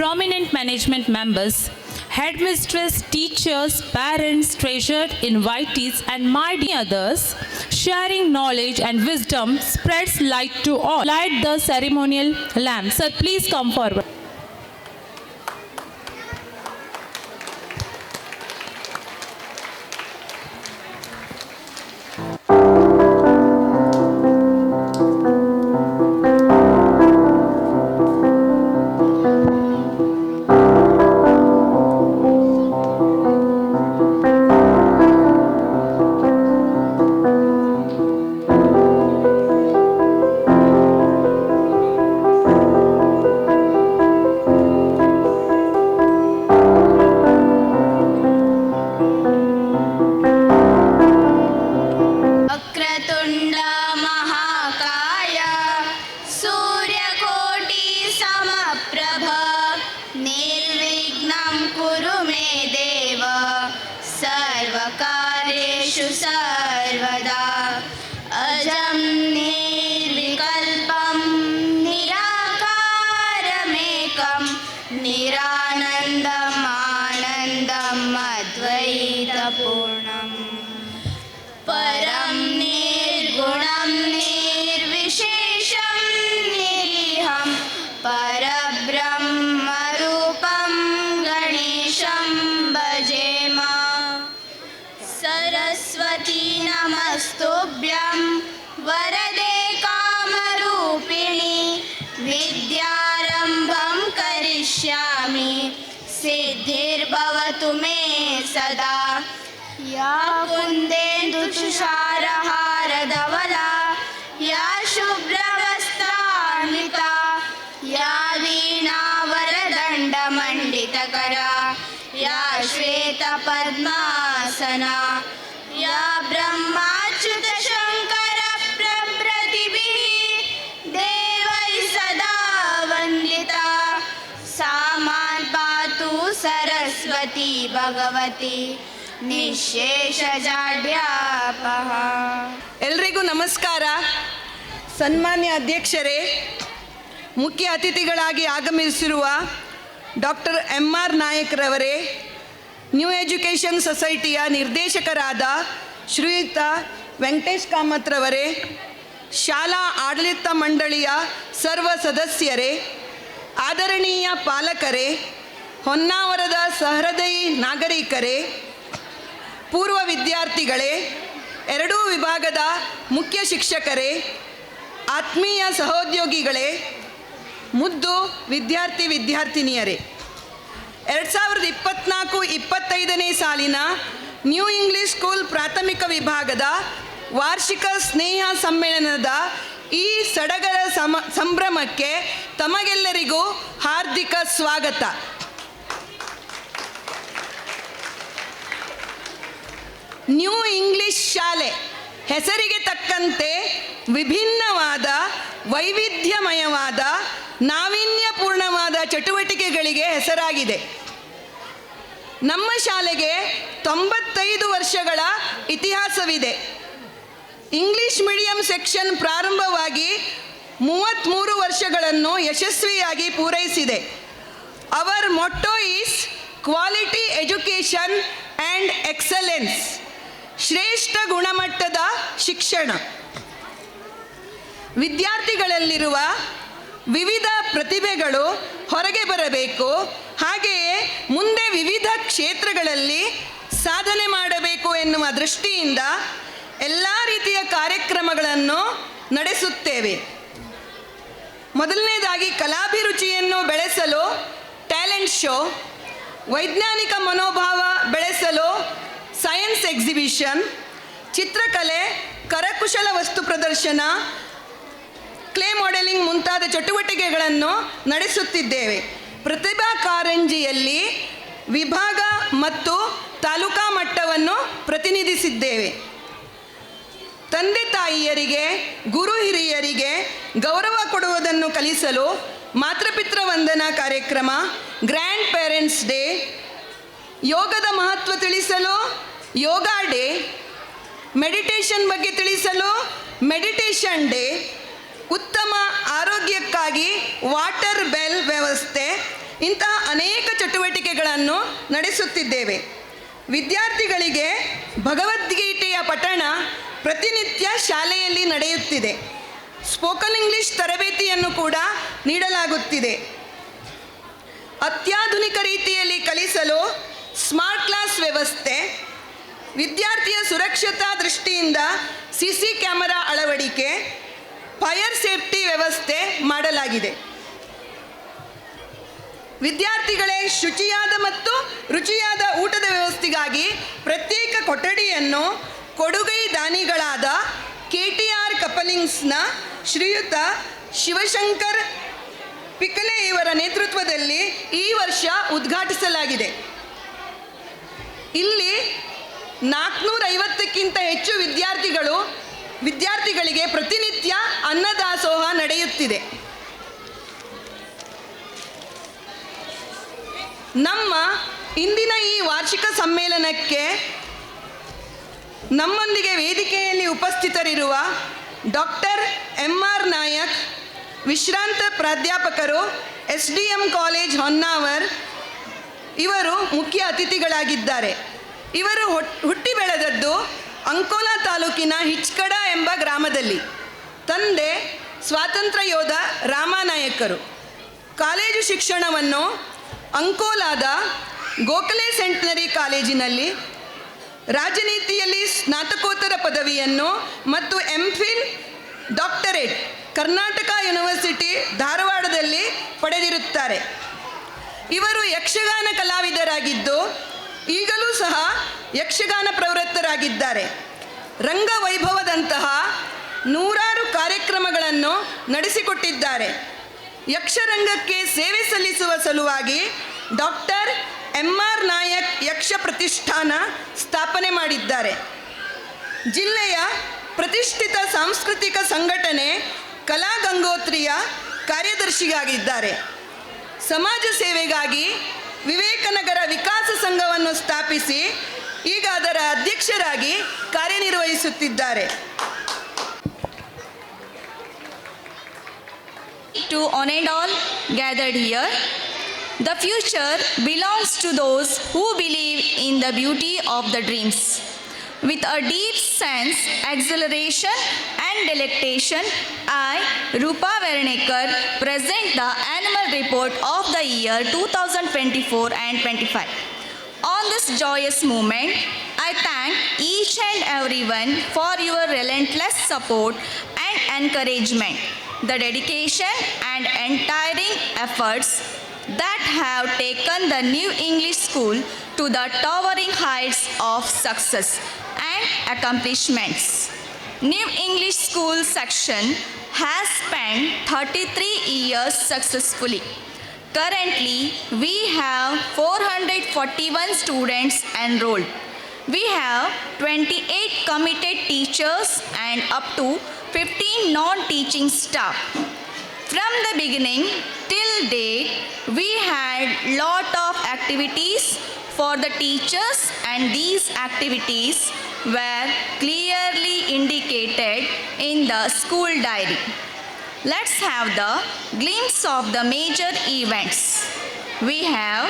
prominent management members, headmistress, teachers, parents, treasured invitees, and many others, sharing knowledge and wisdom spreads light to all. Light the ceremonial lamp. Sir, please come forward. सर्वदा अजं निर्विकल्पं निराकारमेकं निरानन्दम् आनन्दम् अद्वैतपूर्णं परं निर्गुणं निर्विशेषं निरीहं परब्रह्मरूपं गणेशं भजेम। सरस्वती नमस्तुभ्यं वरदे कामरूपिणि विद्यारम्भं करिष्यामि सिद्धिर्भवतु मे सदा। या कुन्देन्दुतुषारहारधवला या शुभ्रवस्त्रान्विता या वीणावरदण्डमण्डितकरा या श्वेतपद्मासना या ब्रह्माच्युतशङ्करप्रभृतिभिः देवैः सदा वन्दिता सा मां पातु सरस्वती भगवती ನಿಶೇಷಜಾಡ್ಯಾಪಹ. ಎಲ್ರಿಗೂ ನಮಸ್ಕಾರ. ಸನ್ಮಾನ್ಯ ಅಧ್ಯಕ್ಷರೇ, ಮುಖ್ಯ ಅತಿಥಿಗಳಾಗಿ ಆಗಮಿಸಿರುವ ಡಾಕ್ಟರ್ MR ನಾಯಕ್ರವರೇ, ನ್ಯೂ ಎಜುಕೇಷನ್ ಸೊಸೈಟಿಯ ನಿರ್ದೇಶಕರಾದ ಶ್ರೀಯುತ ವೆಂಕಟೇಶ್ ಕಾಮತ್ರವರೇ, ಶಾಲಾ ಆಡಳಿತ ಮಂಡಳಿಯ ಸರ್ವ ಸದಸ್ಯರೇ, ಆದರಣೀಯ ಪಾಲಕರೇ, ಹೊನ್ನಾವರದ ಸಹೃದಯಿ ನಾಗರಿಕರೇ, ಪೂರ್ವ ವಿದ್ಯಾರ್ಥಿಗಳೇ, ಎರಡೂ ವಿಭಾಗದ ಮುಖ್ಯ ಶಿಕ್ಷಕರೇ, ಆತ್ಮೀಯ ಸಹೋದ್ಯೋಗಿಗಳೇ, ಮುದ್ದು ವಿದ್ಯಾರ್ಥಿನಿಯರೇ, 2024-25ನೇ ಸಾಲಿನ ನ್ಯೂ ಇಂಗ್ಲಿಷ್ ಸ್ಕೂಲ್ ಪ್ರಾಥಮಿಕ ವಿಭಾಗದ ವಾರ್ಷಿಕ ಸ್ನೇಹ ಸಮ್ಮೇಳನದ ಈ ಸಡಗರ ಸಂಭ್ರಮಕ್ಕೆ ತಮಗೆಲ್ಲರಿಗೂ ಹಾರ್ದಿಕ ಸ್ವಾಗತ. ನ್ಯೂ ಇಂಗ್ಲಿಷ್ ಶಾಲೆ ಹೆಸರಿಗೆ ತಕ್ಕಂತೆ ವಿಭಿನ್ನವಾದ, ವೈವಿಧ್ಯಮಯವಾದ, ನಾವೀನ್ಯಪೂರ್ಣವಾದ ಚಟುವಟಿಕೆಗಳಿಗೆ ಹೆಸರಾಗಿದೆ. ನಮ್ಮ ಶಾಲೆಗೆ 95 ವರ್ಷಗಳ ಇತಿಹಾಸವಿದೆ. ಇಂಗ್ಲಿಷ್ ಮೀಡಿಯಂ ಸೆಕ್ಷನ್ ಪ್ರಾರಂಭವಾಗಿ 33 ವರ್ಷಗಳನ್ನು ಯಶಸ್ವಿಯಾಗಿ ಪೂರೈಸಿದೆ. Our motto is quality education and excellence, ಶ್ರೇಷ್ಠ ಗುಣಮಟ್ಟದ ಶಿಕ್ಷಣ. ವಿದ್ಯಾರ್ಥಿಗಳಲ್ಲಿರುವ ವಿವಿಧ ಪ್ರತಿಭೆಗಳು ಹೊರಗೆ ಬರಬೇಕು, ಹಾಗೆಯೇ ಮುಂದೆ ವಿವಿಧ ಕ್ಷೇತ್ರಗಳಲ್ಲಿ ಸಾಧನೆ ಮಾಡಬೇಕು ಎನ್ನುವ ದೃಷ್ಟಿಯಿಂದ ಎಲ್ಲ ರೀತಿಯ ಕಾರ್ಯಕ್ರಮಗಳನ್ನು ನಡೆಸುತ್ತೇವೆ. ಮೊದಲನೇದಾಗಿ ಕಲಾಭಿರುಚಿಯನ್ನು ಬೆಳೆಸಲು ಟ್ಯಾಲೆಂಟ್ ಶೋ, ವೈಜ್ಞಾನಿಕ ಮನೋಭಾವ ಬೆಳೆಸಲು ಸೈನ್ಸ್ ಎಕ್ಸಿಬಿಷನ್, ಚಿತ್ರಕಲೆ, ಕರಕುಶಲ ವಸ್ತು ಪ್ರದರ್ಶನ, ಕ್ಲೇ ಮಾಡೆಲಿಂಗ್ ಮುಂತಾದ ಚಟುವಟಿಕೆಗಳನ್ನು ನಡೆಸುತ್ತಿದ್ದೇವೆ. ಪ್ರತಿಭಾ ಕಾರಂಜಿಯಲ್ಲಿ ವಿಭಾಗ ಮತ್ತು ತಾಲೂಕಾ ಮಟ್ಟವನ್ನು ಪ್ರತಿನಿಧಿಸಿದ್ದೇವೆ. ತಂದೆ ತಾಯಿಯರಿಗೆ, ಗುರು ಹಿರಿಯರಿಗೆ ಗೌರವ ಕೊಡುವುದನ್ನು ಕಲಿಸಲು ಮಾತೃಪಿತೃ ವಂದನಾ ಕಾರ್ಯಕ್ರಮ, ಗ್ರ್ಯಾಂಡ್ ಪೇರೆಂಟ್ಸ್ ಡೇ, ಯೋಗದ ಮಹತ್ವ ತಿಳಿಸಲು ಯೋಗಾ ಡೇ, ಮೆಡಿಟೇಷನ್ ಬಗ್ಗೆ ತಿಳಿಸಲು ಮೆಡಿಟೇಷನ್ ಡೇ, ಉತ್ತಮ ಆರೋಗ್ಯಕ್ಕಾಗಿ ವಾಟರ್ ಬೆಲ್ ವ್ಯವಸ್ಥೆ, ಇಂತಹ ಅನೇಕ ಚಟುವಟಿಕೆಗಳನ್ನು ನಡೆಸುತ್ತಿದ್ದೇವೆ. ವಿದ್ಯಾರ್ಥಿಗಳಿಗೆ ಭಗವದ್ಗೀತೆಯ ಪಠಣ ಪ್ರತಿನಿತ್ಯ ಶಾಲೆಯಲ್ಲಿ ನಡೆಯುತ್ತಿದೆ. ಸ್ಪೋಕನ್ ಇಂಗ್ಲಿಷ್ ತರಬೇತಿಯನ್ನು ಕೂಡ ನೀಡಲಾಗುತ್ತಿದೆ. ಅತ್ಯಾಧುನಿಕ ರೀತಿಯಲ್ಲಿ ಕಲಿಸಲು ಸ್ಮಾರ್ಟ್ ಕ್ಲಾಸ್ ವ್ಯವಸ್ಥೆ, ವಿದ್ಯಾರ್ಥಿಯ ಸುರಕ್ಷತಾ ದೃಷ್ಟಿಯಿಂದ ಸಿಸಿ ಕ್ಯಾಮೆರಾ ಅಳವಡಿಕೆ, ಫೈರ್ ಸೇಫ್ಟಿ ವ್ಯವಸ್ಥೆ ಮಾಡಲಾಗಿದೆ. ವಿದ್ಯಾರ್ಥಿಗಳೇ ಶುಚಿಯಾದ ಮತ್ತು ರುಚಿಯಾದ ಊಟದ ವ್ಯವಸ್ಥೆಗಾಗಿ ಪ್ರತ್ಯೇಕ ಕೊಠಡಿಯನ್ನು ಕೊಡುಗೈ ದಾನಿಗಳಾದ KTR ಕಪಲಿಂಗ್ಸ್ನ ಶ್ರೀಯುತ ಶಿವಶಂಕರ್ ಪಿಕಲೆ ಇವರ ನೇತೃತ್ವದಲ್ಲಿ ಈ ವರ್ಷ ಉದ್ಘಾಟಿಸಲಾಗಿದೆ. ಇಲ್ಲಿ 450ಕ್ಕಿಂತ ಹೆಚ್ಚು ವಿದ್ಯಾರ್ಥಿಗಳಿಗೆ ಪ್ರತಿನಿತ್ಯ ಅನ್ನದಾಸೋಹ ನಡೆಯುತ್ತಿದೆ. ನಮ್ಮ ಇಂದಿನ ಈ ವಾರ್ಷಿಕ ಸಮ್ಮೇಳನಕ್ಕೆ ನಮ್ಮೊಂದಿಗೆ ವೇದಿಕೆಯಲ್ಲಿ ಉಪಸ್ಥಿತರಿರುವ ಡಾಕ್ಟರ್ MR ನಾಯಕ್, ವಿಶ್ರಾಂತ ಪ್ರಾಧ್ಯಾಪಕರು, SDM ಕಾಲೇಜ್ ಹೊನ್ನಾವರ್, ಇವರು ಮುಖ್ಯ ಅತಿಥಿಗಳಾಗಿದ್ದಾರೆ. ಇವರು ಹುಟ್ಟಿ ಬೆಳೆದದ್ದು ಅಂಕೋಲಾ ತಾಲೂಕಿನ ಹಿಚ್ಕಡ ಎಂಬ ಗ್ರಾಮದಲ್ಲಿ. ತಂದೆ ಸ್ವಾತಂತ್ರ್ಯ ಯೋಧ ರಾಮನಾಯಕರು. ಕಾಲೇಜು ಶಿಕ್ಷಣವನ್ನು ಅಂಕೋಲಾದ ಗೋಖಲೆ ಸೆಂಟನರಿ ಕಾಲೇಜಿನಲ್ಲಿ, ರಾಜನೀತಿಯಲ್ಲಿ ಸ್ನಾತಕೋತ್ತರ ಪದವಿಯನ್ನು ಮತ್ತು MPhil ಡಾಕ್ಟರೇಟ್ ಕರ್ನಾಟಕ ಯೂನಿವರ್ಸಿಟಿ ಧಾರವಾಡದಲ್ಲಿ ಪಡೆದಿರುತ್ತಾರೆ. ಇವರು ಯಕ್ಷಗಾನ ಕಲಾವಿದರಾಗಿದ್ದು ಈಗಲೂ ಸಹ ಯಕ್ಷಗಾನ ಪ್ರವೃತ್ತರಾಗಿದ್ದಾರೆ. ರಂಗವೈಭವದಂತಹ ನೂರಾರು ಕಾರ್ಯಕ್ರಮಗಳನ್ನು ನಡೆಸಿಕೊಟ್ಟಿದ್ದಾರೆ. ಯಕ್ಷರಂಗಕ್ಕೆ ಸೇವೆ ಸಲ್ಲಿಸುವ ಸಲುವಾಗಿ ಡಾಕ್ಟರ್ MR ನಾಯಕ್ ಯಕ್ಷ ಪ್ರತಿಷ್ಠಾನ ಸ್ಥಾಪನೆ ಮಾಡಿದ್ದಾರೆ. ಜಿಲ್ಲೆಯ ಪ್ರತಿಷ್ಠಿತ ಸಾಂಸ್ಕೃತಿಕ ಸಂಘಟನೆ ಕಲಾಗಂಗೋತ್ರಿಯ ಕಾರ್ಯದರ್ಶಿಯಾಗಿದ್ದಾರೆ. ಸಮಾಜ ಸೇವೆಗಾಗಿ ವಿವೇಕನಗರ ವಿಕಾಸ ಸಂಘವನ್ನು ಸ್ಥಾಪಿಸಿ ಈಗ ಅದರ ಅಧ್ಯಕ್ಷರಾಗಿ ಕಾರ್ಯನಿರ್ವಹಿಸುತ್ತಿದ್ದಾರೆ. To one and all gathered here, the future belongs to those who believe in the beauty of the dreams. With a deep sense, exhilaration and delectation, I, Rupa Vernekar, present the annual report of the year 2024 and 25. On this joyous moment, I thank each and everyone for your relentless support and encouragement, the dedication and untiring efforts that have taken the New English School to the towering heights of success and accomplishments. New English School section has spent 33 years successfully. Currently, we have 441 students enrolled. We have 28 committed teachers and up to 15 non-teaching staff. From the beginning till date, we had lot of activities for the teachers, and these activities were clearly indicated in the school diary. Let's have the glimpse of the major events. We have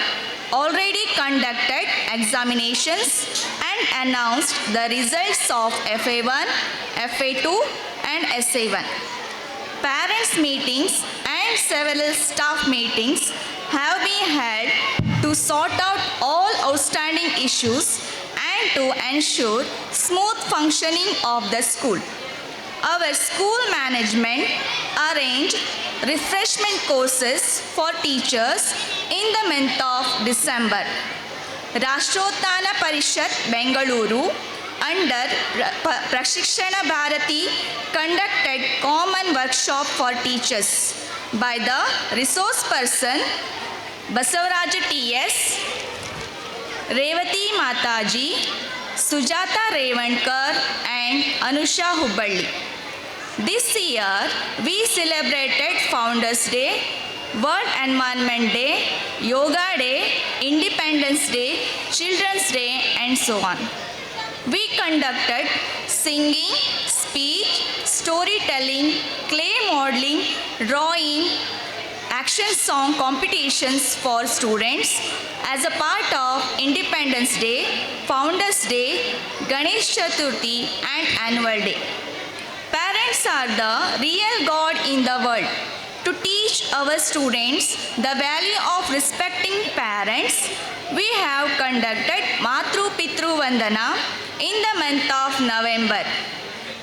already conducted examinations and announced the results of FA1, FA2 and SA1. Parents meetings and several staff meetings have been held to sort out all outstanding issues and to ensure smooth functioning of the school. Our school management arranged refreshment courses for teachers in the month of December. Rashtrottana Parishat Bengaluru under Prakshikshana Bharati conducted common workshop for teachers by the resource person Basavaraja TS, Revati Mataji, Sujata Revankar and Anusha Hubballi. This year we celebrated Founders Day, World Environment Day, Yoga Day, Independence Day, Children's Day and so on. We conducted singing, speech, storytelling, clay modeling, drawing action song competitions for students as a part of Independence Day, Founders Day, Ganesh Chaturthi and Annual Day. Parents are the real God in the world. To teach our students the value of respecting parents, we have conducted Matru Pitru Vandana in the month of November.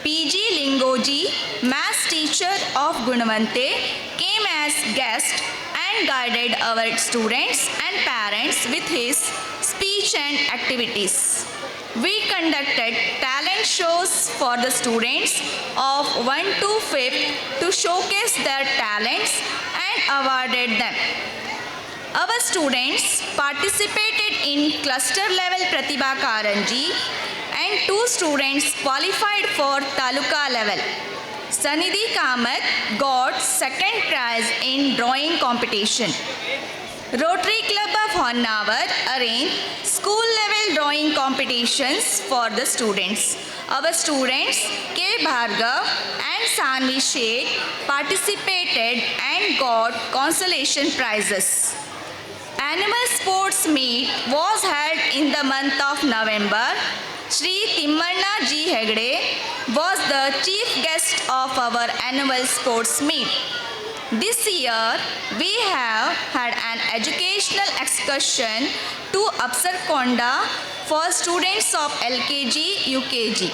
PG Lingoji, maths teacher of Gunavante, came as guest and guided our students and parents with his speech and activities. We conducted talent shows for the students of 1 to 5th to showcase their talents and awarded them. Our students participated in cluster level Pratibha Karanji and 2 students qualified for Taluka level. Sanidhi Kamath got second prize in drawing competition. Rotary Club of Honavar arranged school level drawing competitions for the students. Our students K. Bhargav and Sanvi Sheth participated and got consolation prizes. Animal sports meet was held in the month of November. Shri Timmanna G. Hegde was the chief guest of our annual sports meet. This year, we have had an educational excursion to Apsarkonda for students of LKG, UKG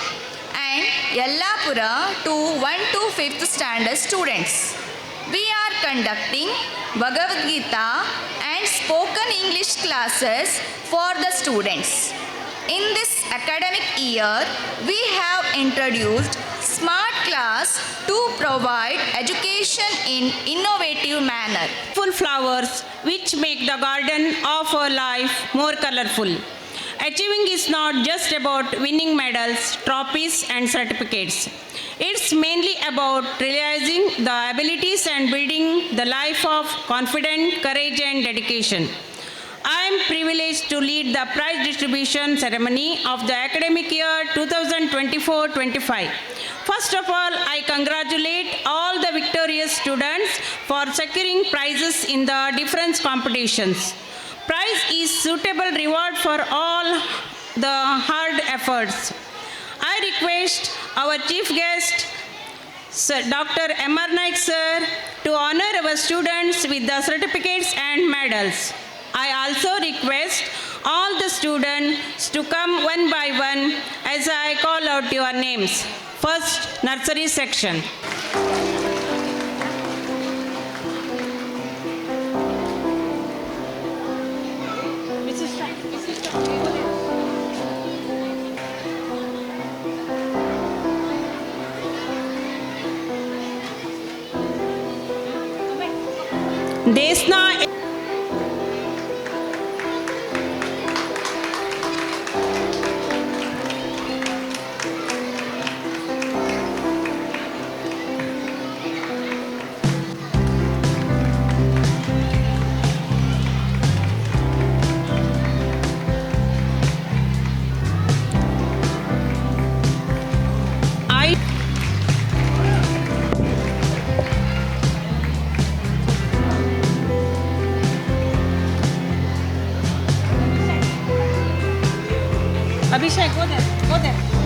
and Yellapura to 1 to 5th standard students. We are conducting Bhagavad Gita and spoken English classes for the students. In this academic year, we have introduced Smart Class to provide education in innovative manner. Full flowers which make the garden of our life more colorful. Achieving is not just about winning medals, trophies and certificates. It's mainly about realizing the abilities and building the life of confidence, courage and dedication. I am privileged to lead the prize distribution ceremony of the academic year 2024-25. First of all, I congratulate all the victorious students for securing prizes in the different competitions. Prize is suitable reward for all the hard efforts. I request our chief guest, Sir, Dr. M.R. Naik sir, to honor our students with the certificates and medals. I also request all the students to come one by one as I call out your names. First, nursery section. Desna Abhishek, go there, go there.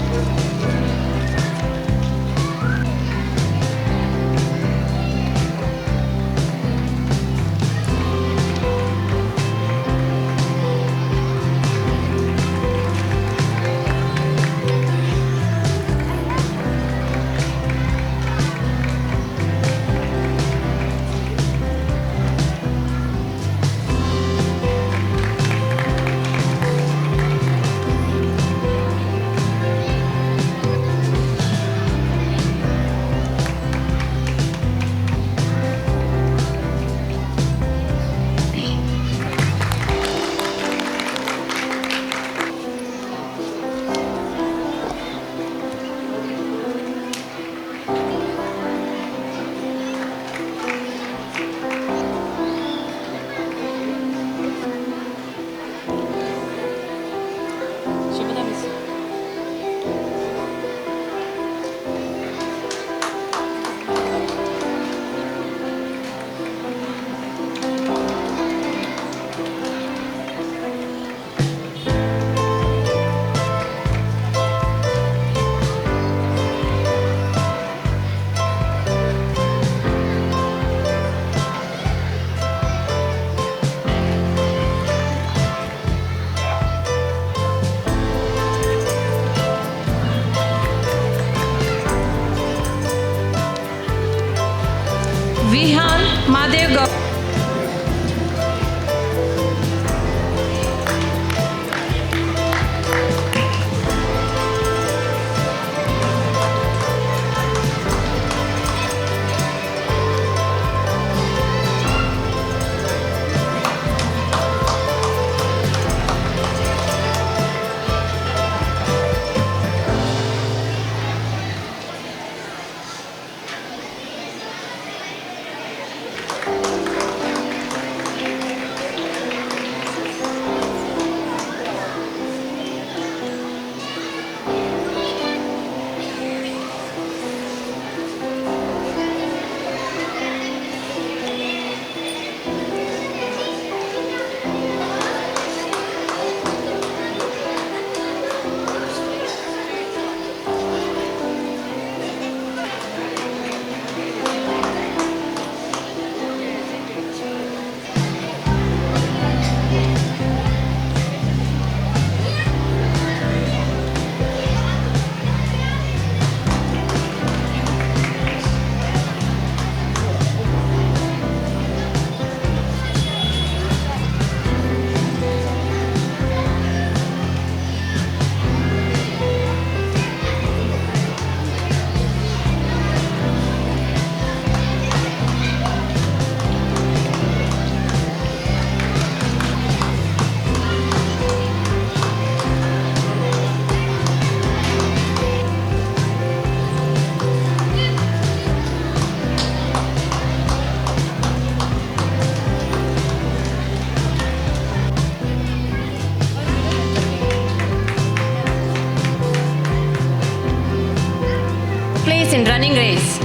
grace.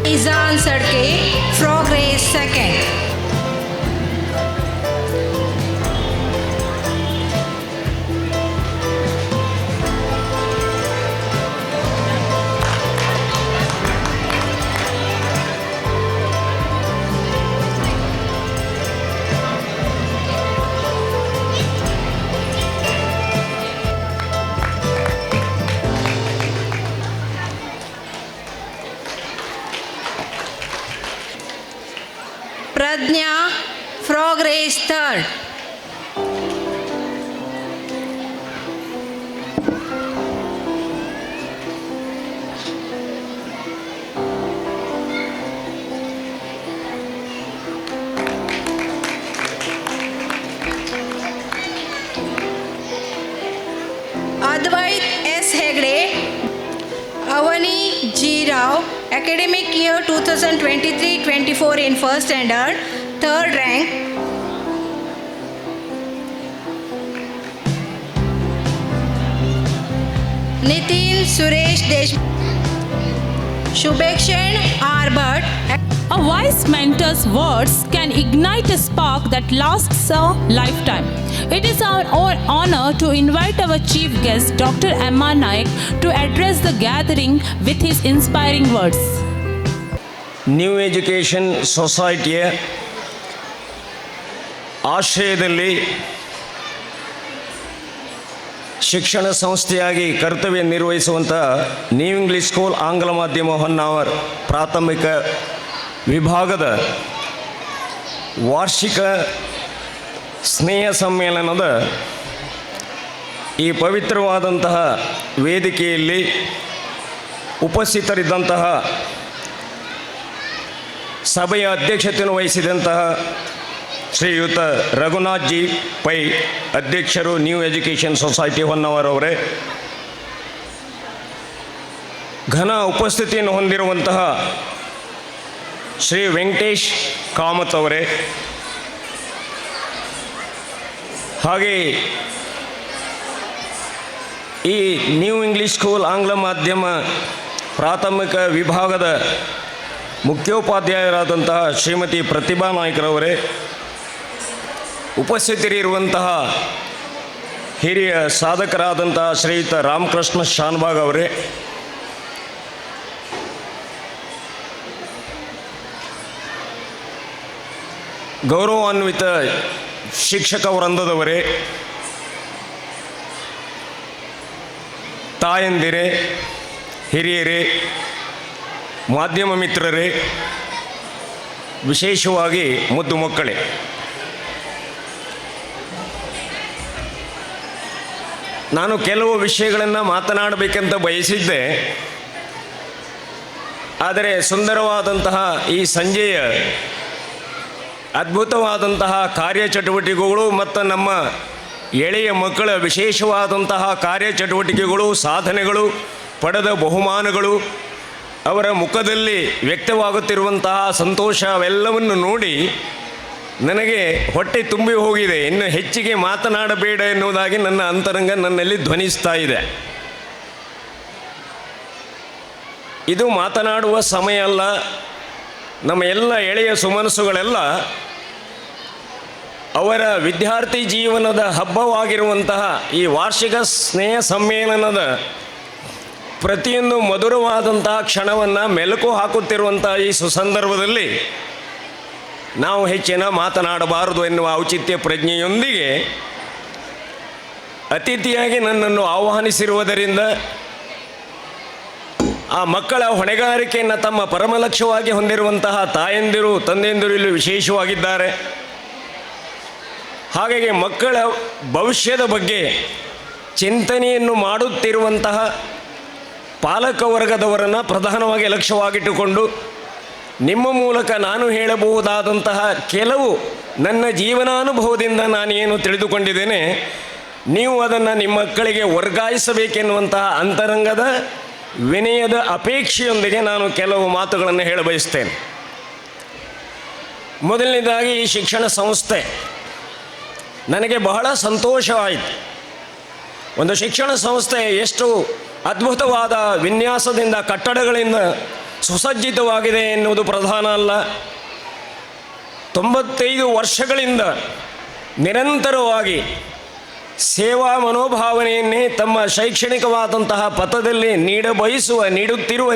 Izan Sadke, frog race second. Pradnya, frog race third. Advait S. Hegde, Avani G. Rao, academic year 2023-24 in first standard, third rank. Nitin Suresh Deshmukh, Shubhekshan R. Bhatt. A wise mentor's words can ignite a spark that lasts a lifetime. It is our honor to invite our chief guest, Dr. M.R. Nayak, to address the gathering with his inspiring words. New education ಸೊಸೈಟಿಯ ಆಶ್ರಯದಲ್ಲಿ ಶಿಕ್ಷಣ ಸಂಸ್ಥೆಯಾಗಿ ಕರ್ತವ್ಯ ನಿರ್ವಹಿಸುವಂಥ new English school ಆಂಗ್ಲ ಮಾಧ್ಯಮ ಹೊನ್ನಾವರ್ ಪ್ರಾಥಮಿಕ ವಿಭಾಗದ ವಾರ್ಷಿಕ ಸ್ನೇಹ ಸಮ್ಮೇಳನದ ಈ ಪವಿತ್ರವಾದಂತಹ ವೇದಿಕೆಯಲ್ಲಿ ಉಪಸ್ಥಿತರಿದ್ದಂತಹ ಸಭೆಯ ಅಧ್ಯಕ್ಷತೆಯನ್ನು ವಹಿಸಿದಂತಹ ಶ್ರೀಯುತ ರಘುನಾಥ್ ಜಿ ಪೈ, ಅಧ್ಯಕ್ಷರು ನ್ಯೂ ಎಜುಕೇಷನ್ ಸೊಸೈಟಿ ಹೊನ್ನಾವರ್ ಅವರೇ, ಘನ ಉಪಸ್ಥಿತಿಯನ್ನು ಹೊಂದಿರುವಂತಹ ಶ್ರೀ ವೆಂಕಟೇಶ್ ಕಾಮತ್ ಅವರೇ, ಹಾಗೆ ಈ ನ್ಯೂ ಇಂಗ್ಲಿಷ್ ಸ್ಕೂಲ್ ಆಂಗ್ಲ ಮಾಧ್ಯಮ ಪ್ರಾಥಮಿಕ ವಿಭಾಗದ ಮುಖ್ಯೋಪಾಧ್ಯಾಯರಾದಂತಹ ಶ್ರೀಮತಿ ಪ್ರತಿಭಾ ನಾಯ್ಕರವರೇ, ಉಪಸ್ಥಿತರಿರುವಂತಹ ಹಿರಿಯ ಸಾಧಕರಾದಂತಹ ಶ್ರೀಯುತ ರಾಮಕೃಷ್ಣ ಶಾನ್ಭಾಗ್ ಅವರೇ, ಗೌರವಾನ್ವಿತ ಶಿಕ್ಷಕ ವೃಂದದವರೇ, ತಾಯಂದಿರೇ, ಹಿರಿಯರೇ, ಮಾಧ್ಯಮ ಮಿತ್ರರೇ, ವಿಶೇಷವಾಗಿ ಮುದ್ದು ಮಕ್ಕಳೇ, ನಾನು ಕೆಲವು ವಿಷಯಗಳನ್ನು ಮಾತನಾಡಬೇಕಂತ ಬಯಸಿದ್ದೆ. ಆದರೆ ಸುಂದರವಾದಂತಹ ಈ ಸಂಜೆಯ ಅದ್ಭುತವಾದಂತಹ ಕಾರ್ಯಚಟುವಟಿಕೆಗಳು ಮತ್ತು ನಮ್ಮ ಎಳೆಯ ಮಕ್ಕಳ ವಿಶೇಷವಾದಂತಹ ಕಾರ್ಯಚಟುವಟಿಕೆಗಳು, ಸಾಧನೆಗಳು, ಪಡೆದ ಬಹುಮಾನಗಳು, ಅವರ ಮುಖದಲ್ಲಿ ವ್ಯಕ್ತವಾಗುತ್ತಿರುವಂತಹ ಸಂತೋಷ ಅವೆಲ್ಲವನ್ನು ನೋಡಿ ನನಗೆ ಹೊಟ್ಟೆ ತುಂಬಿ ಹೋಗಿದೆ. ಇನ್ನು ಹೆಚ್ಚಿಗೆ ಮಾತನಾಡಬೇಡ ಎನ್ನುವುದಾಗಿ ನನ್ನ ಅಂತರಂಗ ನನ್ನಲ್ಲಿ ಧ್ವನಿಸ್ತಾ ಇದೆ. ಇದು ಮಾತನಾಡುವ ಸಮಯ ಅಲ್ಲ. ನಮ್ಮ ಎಲ್ಲ ಎಳೆಯ ಸುಮನಸ್ಸುಗಳೆಲ್ಲ ಅವರ ವಿದ್ಯಾರ್ಥಿ ಜೀವನದ ಹಬ್ಬವಾಗಿರುವಂತಹ ಈ ವಾರ್ಷಿಕ ಸ್ನೇಹ ಸಮ್ಮೇಳನದ ಪ್ರತಿಯೊಂದು ಮಧುರವಾದಂತಹ ಕ್ಷಣವನ್ನು ಮೆಲುಕು ಹಾಕುತ್ತಿರುವಂಥ ಈ ಸುಸಂದರ್ಭದಲ್ಲಿ ನಾವು ಹೆಚ್ಚಿನ ಮಾತನಾಡಬಾರದು ಎನ್ನುವ ಔಚಿತ್ಯ ಪ್ರಜ್ಞೆಯೊಂದಿಗೆ ಅತಿಥಿಯಾಗಿ ನನ್ನನ್ನು ಆಹ್ವಾನಿಸಿರುವುದರಿಂದ ಆ ಮಕ್ಕಳ ಹೊಣೆಗಾರಿಕೆಯನ್ನು ತಮ್ಮ ಪರಮಲಕ್ಷ್ಯವಾಗಿ ಹೊಂದಿರುವಂತಹ ತಾಯಂದಿರು ತಂದೆಯಂದಿರು ಇಲ್ಲಿ ವಿಶೇಷವಾಗಿದ್ದಾರೆ. ಹಾಗಾಗಿ ಮಕ್ಕಳ ಭವಿಷ್ಯದ ಬಗ್ಗೆ ಚಿಂತನೆಯನ್ನು ಮಾಡುತ್ತಿರುವಂತಹ ಪಾಲಕ ವರ್ಗದವರನ್ನು ಪ್ರಧಾನವಾಗಿ ಲಕ್ಷ್ಯವಾಗಿಟ್ಟುಕೊಂಡು ನಿಮ್ಮ ಮೂಲಕ ನಾನು ಹೇಳಬಹುದಾದಂತಹ ಕೆಲವು ನನ್ನ ಜೀವನಾನುಭವದಿಂದ ನಾನೇನು ತಿಳಿದುಕೊಂಡಿದ್ದೇನೆ, ನೀವು ಅದನ್ನು ನಿಮ್ಮ ಮಕ್ಕಳಿಗೆ ವರ್ಗಾಯಿಸಬೇಕೆನ್ನುವಂತಹ ಅಂತರಂಗದ ವಿನಯದ ಅಪೇಕ್ಷೆಯೊಂದಿಗೆ ನಾನು ಕೆಲವು ಮಾತುಗಳನ್ನು ಹೇಳ ಬಯಸ್ತೇನೆ. ಮೊದಲನೇದಾಗಿ ಈ ಶಿಕ್ಷಣ ಸಂಸ್ಥೆ ನನಗೆ ಬಹಳ ಸಂತೋಷವಾಯಿತು. ಒಂದು ಶಿಕ್ಷಣ ಸಂಸ್ಥೆ ಎಷ್ಟು ಅದ್ಭುತವಾದ ವಿನ್ಯಾಸದಿಂದ ಕಟ್ಟಡಗಳಿಂದ ಸುಸಜ್ಜಿತವಾಗಿದೆ ಎನ್ನುವುದು ಪ್ರಧಾನ ಅಲ್ಲ. 95 ವರ್ಷಗಳಿಂದ ನಿರಂತರವಾಗಿ ಸೇವಾ ಮನೋಭಾವನೆಯನ್ನೇ ತಮ್ಮ ಶೈಕ್ಷಣಿಕವಾದಂತಹ ಪಥದಲ್ಲಿ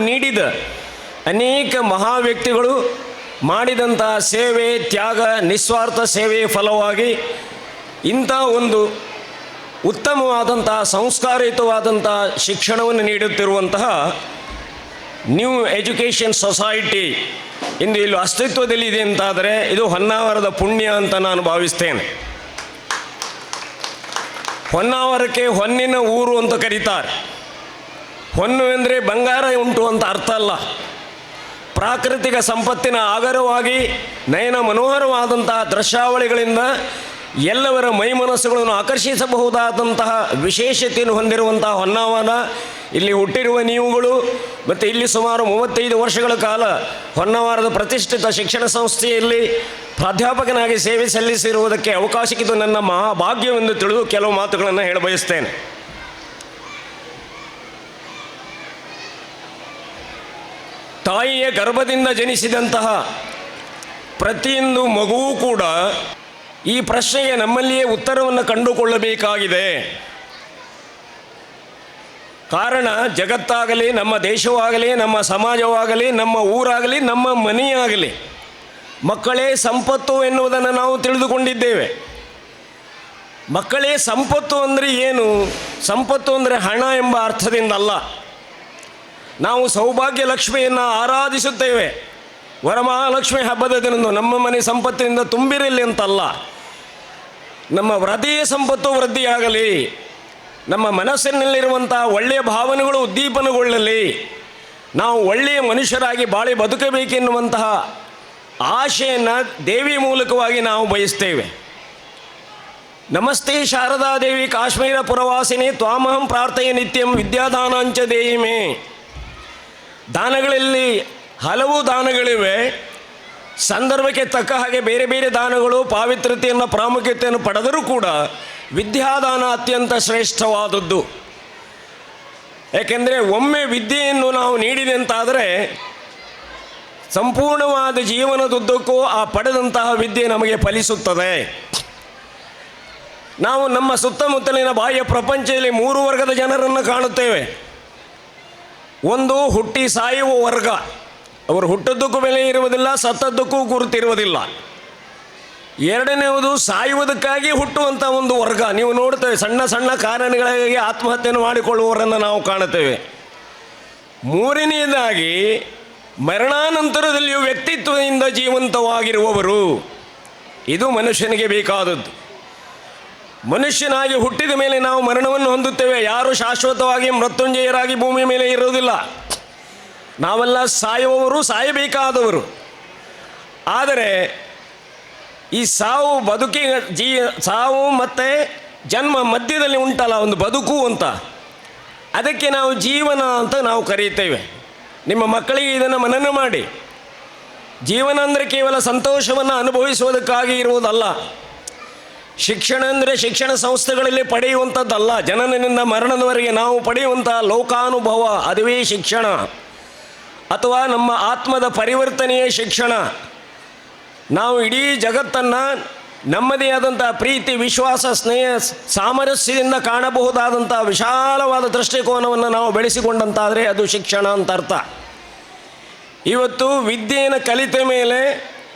ನೀಡಿದ ಅನೇಕ ಮಹಾವ್ಯಕ್ತಿಗಳು ಮಾಡಿದಂತಹ ಸೇವೆ, ತ್ಯಾಗ, ನಿಸ್ವಾರ್ಥ ಸೇವೆಯ ಫಲವಾಗಿ ಇಂಥ ಒಂದು ಉತ್ತಮವಾದಂತಹ ಸಂಸ್ಕಾರಯುತವಾದಂತಹ ಶಿಕ್ಷಣವನ್ನು ನೀಡುತ್ತಿರುವಂತಹ ನ್ಯೂ ಎಜುಕೇಷನ್ ಸೊಸೈಟಿ ಇಂದು ಇಲ್ಲಿ ಅಸ್ತಿತ್ವದಲ್ಲಿದೆ ಅಂತಾದರೆ ಇದು ಹೊನ್ನಾವರದ ಪುಣ್ಯ ಅಂತ ನಾನು ಭಾವಿಸ್ತೇನೆ. ಹೊನ್ನಾವರಕ್ಕೆ ಹೊನ್ನಿನ ಊರು ಅಂತ ಕರೀತಾರೆ. ಹೊನ್ನು ಎಂದರೆ ಬಂಗಾರ ಉಂಟು ಅಂತ ಅರ್ಥ ಅಲ್ಲ. ಪ್ರಾಕೃತಿಕ ಸಂಪತ್ತಿನ ಆಗರವಾಗಿ ನಯನ ಮನೋಹರವಾದಂತಹ ದೃಶ್ಯಾವಳಿಗಳಿಂದ ಎಲ್ಲವರ ಮೈಮನಸ್ಸುಗಳನ್ನು ಆಕರ್ಷಿಸಬಹುದಾದಂತಹ ವಿಶೇಷತೆಯನ್ನು ಹೊಂದಿರುವಂತಹ ಹೊನ್ನಾವರ, ಇಲ್ಲಿ ಹುಟ್ಟಿರುವ ನೀವುಗಳು ಮತ್ತು ಇಲ್ಲಿ ಸುಮಾರು 35 ವರ್ಷಗಳ ಕಾಲ ಹೊನ್ನಾವರದ ಪ್ರತಿಷ್ಠಿತ ಶಿಕ್ಷಣ ಸಂಸ್ಥೆಯಲ್ಲಿ ಪ್ರಾಧ್ಯಾಪಕನಾಗಿ ಸೇವೆ ಸಲ್ಲಿಸಿರುವುದಕ್ಕೆ ಅವಕಾಶಕ್ಕಿದ್ದು ನನ್ನ ಮಹಾಭಾಗ್ಯವೆಂದು ತಿಳಿದು ಕೆಲವು ಮಾತುಗಳನ್ನು ಹೇಳಬಯಸ್ತೇನೆ. ತಾಯಿಯ ಗರ್ಭದಿಂದ ಜನಿಸಿದಂತಹ ಪ್ರತಿಯೊಂದು ಮಗುವೂ ಕೂಡ ಈ ಪ್ರಶ್ನೆಗೆ ನಮ್ಮಲ್ಲಿಯೇ ಉತ್ತರವನ್ನು ಕಂಡುಕೊಳ್ಳಬೇಕಾಗಿದೆ. ಕಾರಣ ಜಗತ್ತಾಗಲಿ, ನಮ್ಮ ದೇಶವಾಗಲಿ, ನಮ್ಮ ಸಮಾಜವಾಗಲಿ, ನಮ್ಮ ಊರಾಗಲಿ, ನಮ್ಮ ಮನೆಯಾಗಲಿ ಮಕ್ಕಳೇ ಸಂಪತ್ತು ಎನ್ನುವುದನ್ನು ನಾವು ತಿಳಿದುಕೊಂಡಿದ್ದೇವೆ. ಮಕ್ಕಳೇ ಸಂಪತ್ತು ಅಂದರೆ ಏನು? ಸಂಪತ್ತು ಅಂದರೆ ಹಣ ಎಂಬ ಅರ್ಥದಿಂದಲ್ಲ. ನಾವು ಸೌಭಾಗ್ಯ ಲಕ್ಷ್ಮಿಯನ್ನು ಆರಾಧಿಸುತ್ತೇವೆ. ವರಮಹಾಲಕ್ಷ್ಮಿ ಹಬ್ಬದ ದಿನದಂದು ನಮ್ಮ ಮನೆ ಸಂಪತ್ತಿನಿಂದ ತುಂಬಿರಲಿ ಅಂತಲ್ಲ, ನಮ್ಮ ಹೃದಯ ಸಂಪತ್ತು ವೃದ್ಧಿಯಾಗಲಿ, ನಮ್ಮ ಮನಸ್ಸಿನಲ್ಲಿರುವಂಥ ಒಳ್ಳೆಯ ಭಾವನೆಗಳು ಉದ್ದೀಪನಗೊಳ್ಳಲಿ, ನಾವು ಒಳ್ಳೆಯ ಮನುಷ್ಯರಾಗಿ ಬಾಳಿ ಬದುಕಬೇಕೆನ್ನುವಂತಹ ಆಶೆಯನ್ನು ದೇವಿ ಮೂಲಕವಾಗಿ ನಾವು ಬಯಸ್ತೇವೆ. ನಮಸ್ತೆ ಶಾರದಾದೇವಿ ಕಾಶ್ಮೀರ ಪುರವಾಸಿನಿ ತ್ವಾಮಹಂ ಪ್ರಾರ್ಥೆಯ ನಿತ್ಯಂ ವಿದ್ಯಾದಾನಾಂಚ ದೇಹಿಮೆ. ದಾನಗಳಲ್ಲಿ ಹಲವು ದಾನಗಳಿವೆ. ಸಂದರ್ಭಕ್ಕೆ ತಕ್ಕ ಹಾಗೆ ಬೇರೆ ಬೇರೆ ದಾನಗಳು ಪಾವಿತ್ರ್ಯತೆಯನ್ನು, ಪ್ರಾಮುಖ್ಯತೆಯನ್ನು ಪಡೆದರೂ ಕೂಡ ವಿದ್ಯಾದಾನ ಅತ್ಯಂತ ಶ್ರೇಷ್ಠವಾದದ್ದು. ಏಕೆಂದರೆ ಒಮ್ಮೆ ವಿದ್ಯೆಯನ್ನು ನಾವು ನೀಡಿದೆ ಅಂತಾದರೆ ಸಂಪೂರ್ಣವಾದ ಜೀವನದುದ್ದಕ್ಕೂ ಆ ಪಡೆದಂತಹ ವಿದ್ಯೆ ನಮಗೆ ಫಲಿಸುತ್ತದೆ. ನಾವು ನಮ್ಮ ಸುತ್ತಮುತ್ತಲಿನ ಬಾಹ್ಯ ಪ್ರಪಂಚದಲ್ಲಿ 3 ವರ್ಗದ ಜನರನ್ನು ಕಾಣುತ್ತೇವೆ. ಒಂದು ಹುಟ್ಟಿ ಸಾಯುವ ವರ್ಗ, ಅವರು ಹುಟ್ಟದ್ದಕ್ಕೂ ಬೆಲೆ ಇರುವುದಿಲ್ಲ, ಸತ್ತದ್ದಕ್ಕೂ ಗುರುತಿರುವುದಿಲ್ಲ. ಎರಡನೆಯದು ಸಾಯುವುದಕ್ಕಾಗಿ ಹುಟ್ಟುವಂಥ ಒಂದು ವರ್ಗ. ನೀವು ನೋಡ್ತೇವೆ, ಸಣ್ಣ ಸಣ್ಣ ಕಾರಣಗಳಿಗೆ ಆತ್ಮಹತ್ಯೆಯನ್ನು ಮಾಡಿಕೊಳ್ಳುವವರನ್ನು ನಾವು ಕಾಣುತ್ತೇವೆ. ಮೂರನೆಯದಾಗಿ ಮರಣಾನಂತರದಲ್ಲಿಯೂ ವ್ಯಕ್ತಿತ್ವದಿಂದ ಜೀವಂತವಾಗಿರುವವರು. ಇದು ಮನುಷ್ಯನಿಗೆ ಬೇಕಾದದ್ದು. ಮನುಷ್ಯನಾಗಿ ಹುಟ್ಟಿದ ಮೇಲೆ ನಾವು ಮರಣವನ್ನು ಹೊಂದುತ್ತೇವೆ. ಯಾರು ಶಾಶ್ವತವಾಗಿ ಮೃತ್ಯುಂಜಯರಾಗಿ ಭೂಮಿ ಮೇಲೆ ಇರುವುದಿಲ್ಲ. ನಾವೆಲ್ಲ ಸಾಯುವವರು, ಸಾಯಬೇಕಾದವರು. ಆದರೆ ಈ ಸಾವು ಸಾವು ಮತ್ತು ಜನ್ಮ ಮಧ್ಯದಲ್ಲಿ ಉಂಟಲ್ಲ ಒಂದು ಬದುಕು ಅಂತ, ಅದಕ್ಕೆ ನಾವು ಜೀವನ ಅಂತ ನಾವು ಕರೆಯುತ್ತೇವೆ. ನಿಮ್ಮ ಮಕ್ಕಳಿಗೆ ಇದನ್ನು ಮನನ ಮಾಡಿ. ಜೀವನ ಅಂದರೆ ಕೇವಲ ಸಂತೋಷವನ್ನು ಅನುಭವಿಸುವುದಕ್ಕಾಗಿ ಇರುವುದಲ್ಲ. ಶಿಕ್ಷಣ ಅಂದರೆ ಶಿಕ್ಷಣ ಸಂಸ್ಥೆಗಳಲ್ಲಿ ಪಡೆಯುವಂಥದ್ದಲ್ಲ. ಜನನದಿಂದ ಮರಣದವರೆಗೆ ನಾವು ಪಡೆಯುವಂಥ ಲೋಕಾನುಭವ, ಅದುವೇ ಶಿಕ್ಷಣ. ಅಥವಾ ನಮ್ಮ ಆತ್ಮದ ಪರಿವರ್ತನೆಯೇ ಶಿಕ್ಷಣ. ನಾವು ಇಡೀ ಜಗತ್ತನ್ನು ನಮ್ಮದೇ ಆದಂಥ ಪ್ರೀತಿ, ವಿಶ್ವಾಸ, ಸ್ನೇಹ, ಸಾಮರಸ್ಯದಿಂದ ಕಾಣಬಹುದಾದಂಥ ವಿಶಾಲವಾದ ದೃಷ್ಟಿಕೋನವನ್ನು ನಾವು ಬೆಳೆಸಿಕೊಂಡಂತಾದರೆ ಅದು ಶಿಕ್ಷಣ ಅಂತ ಅರ್ಥ. ಇವತ್ತು ವಿದ್ಯೆಯನ್ನು ಕಲಿತ ಮೇಲೆ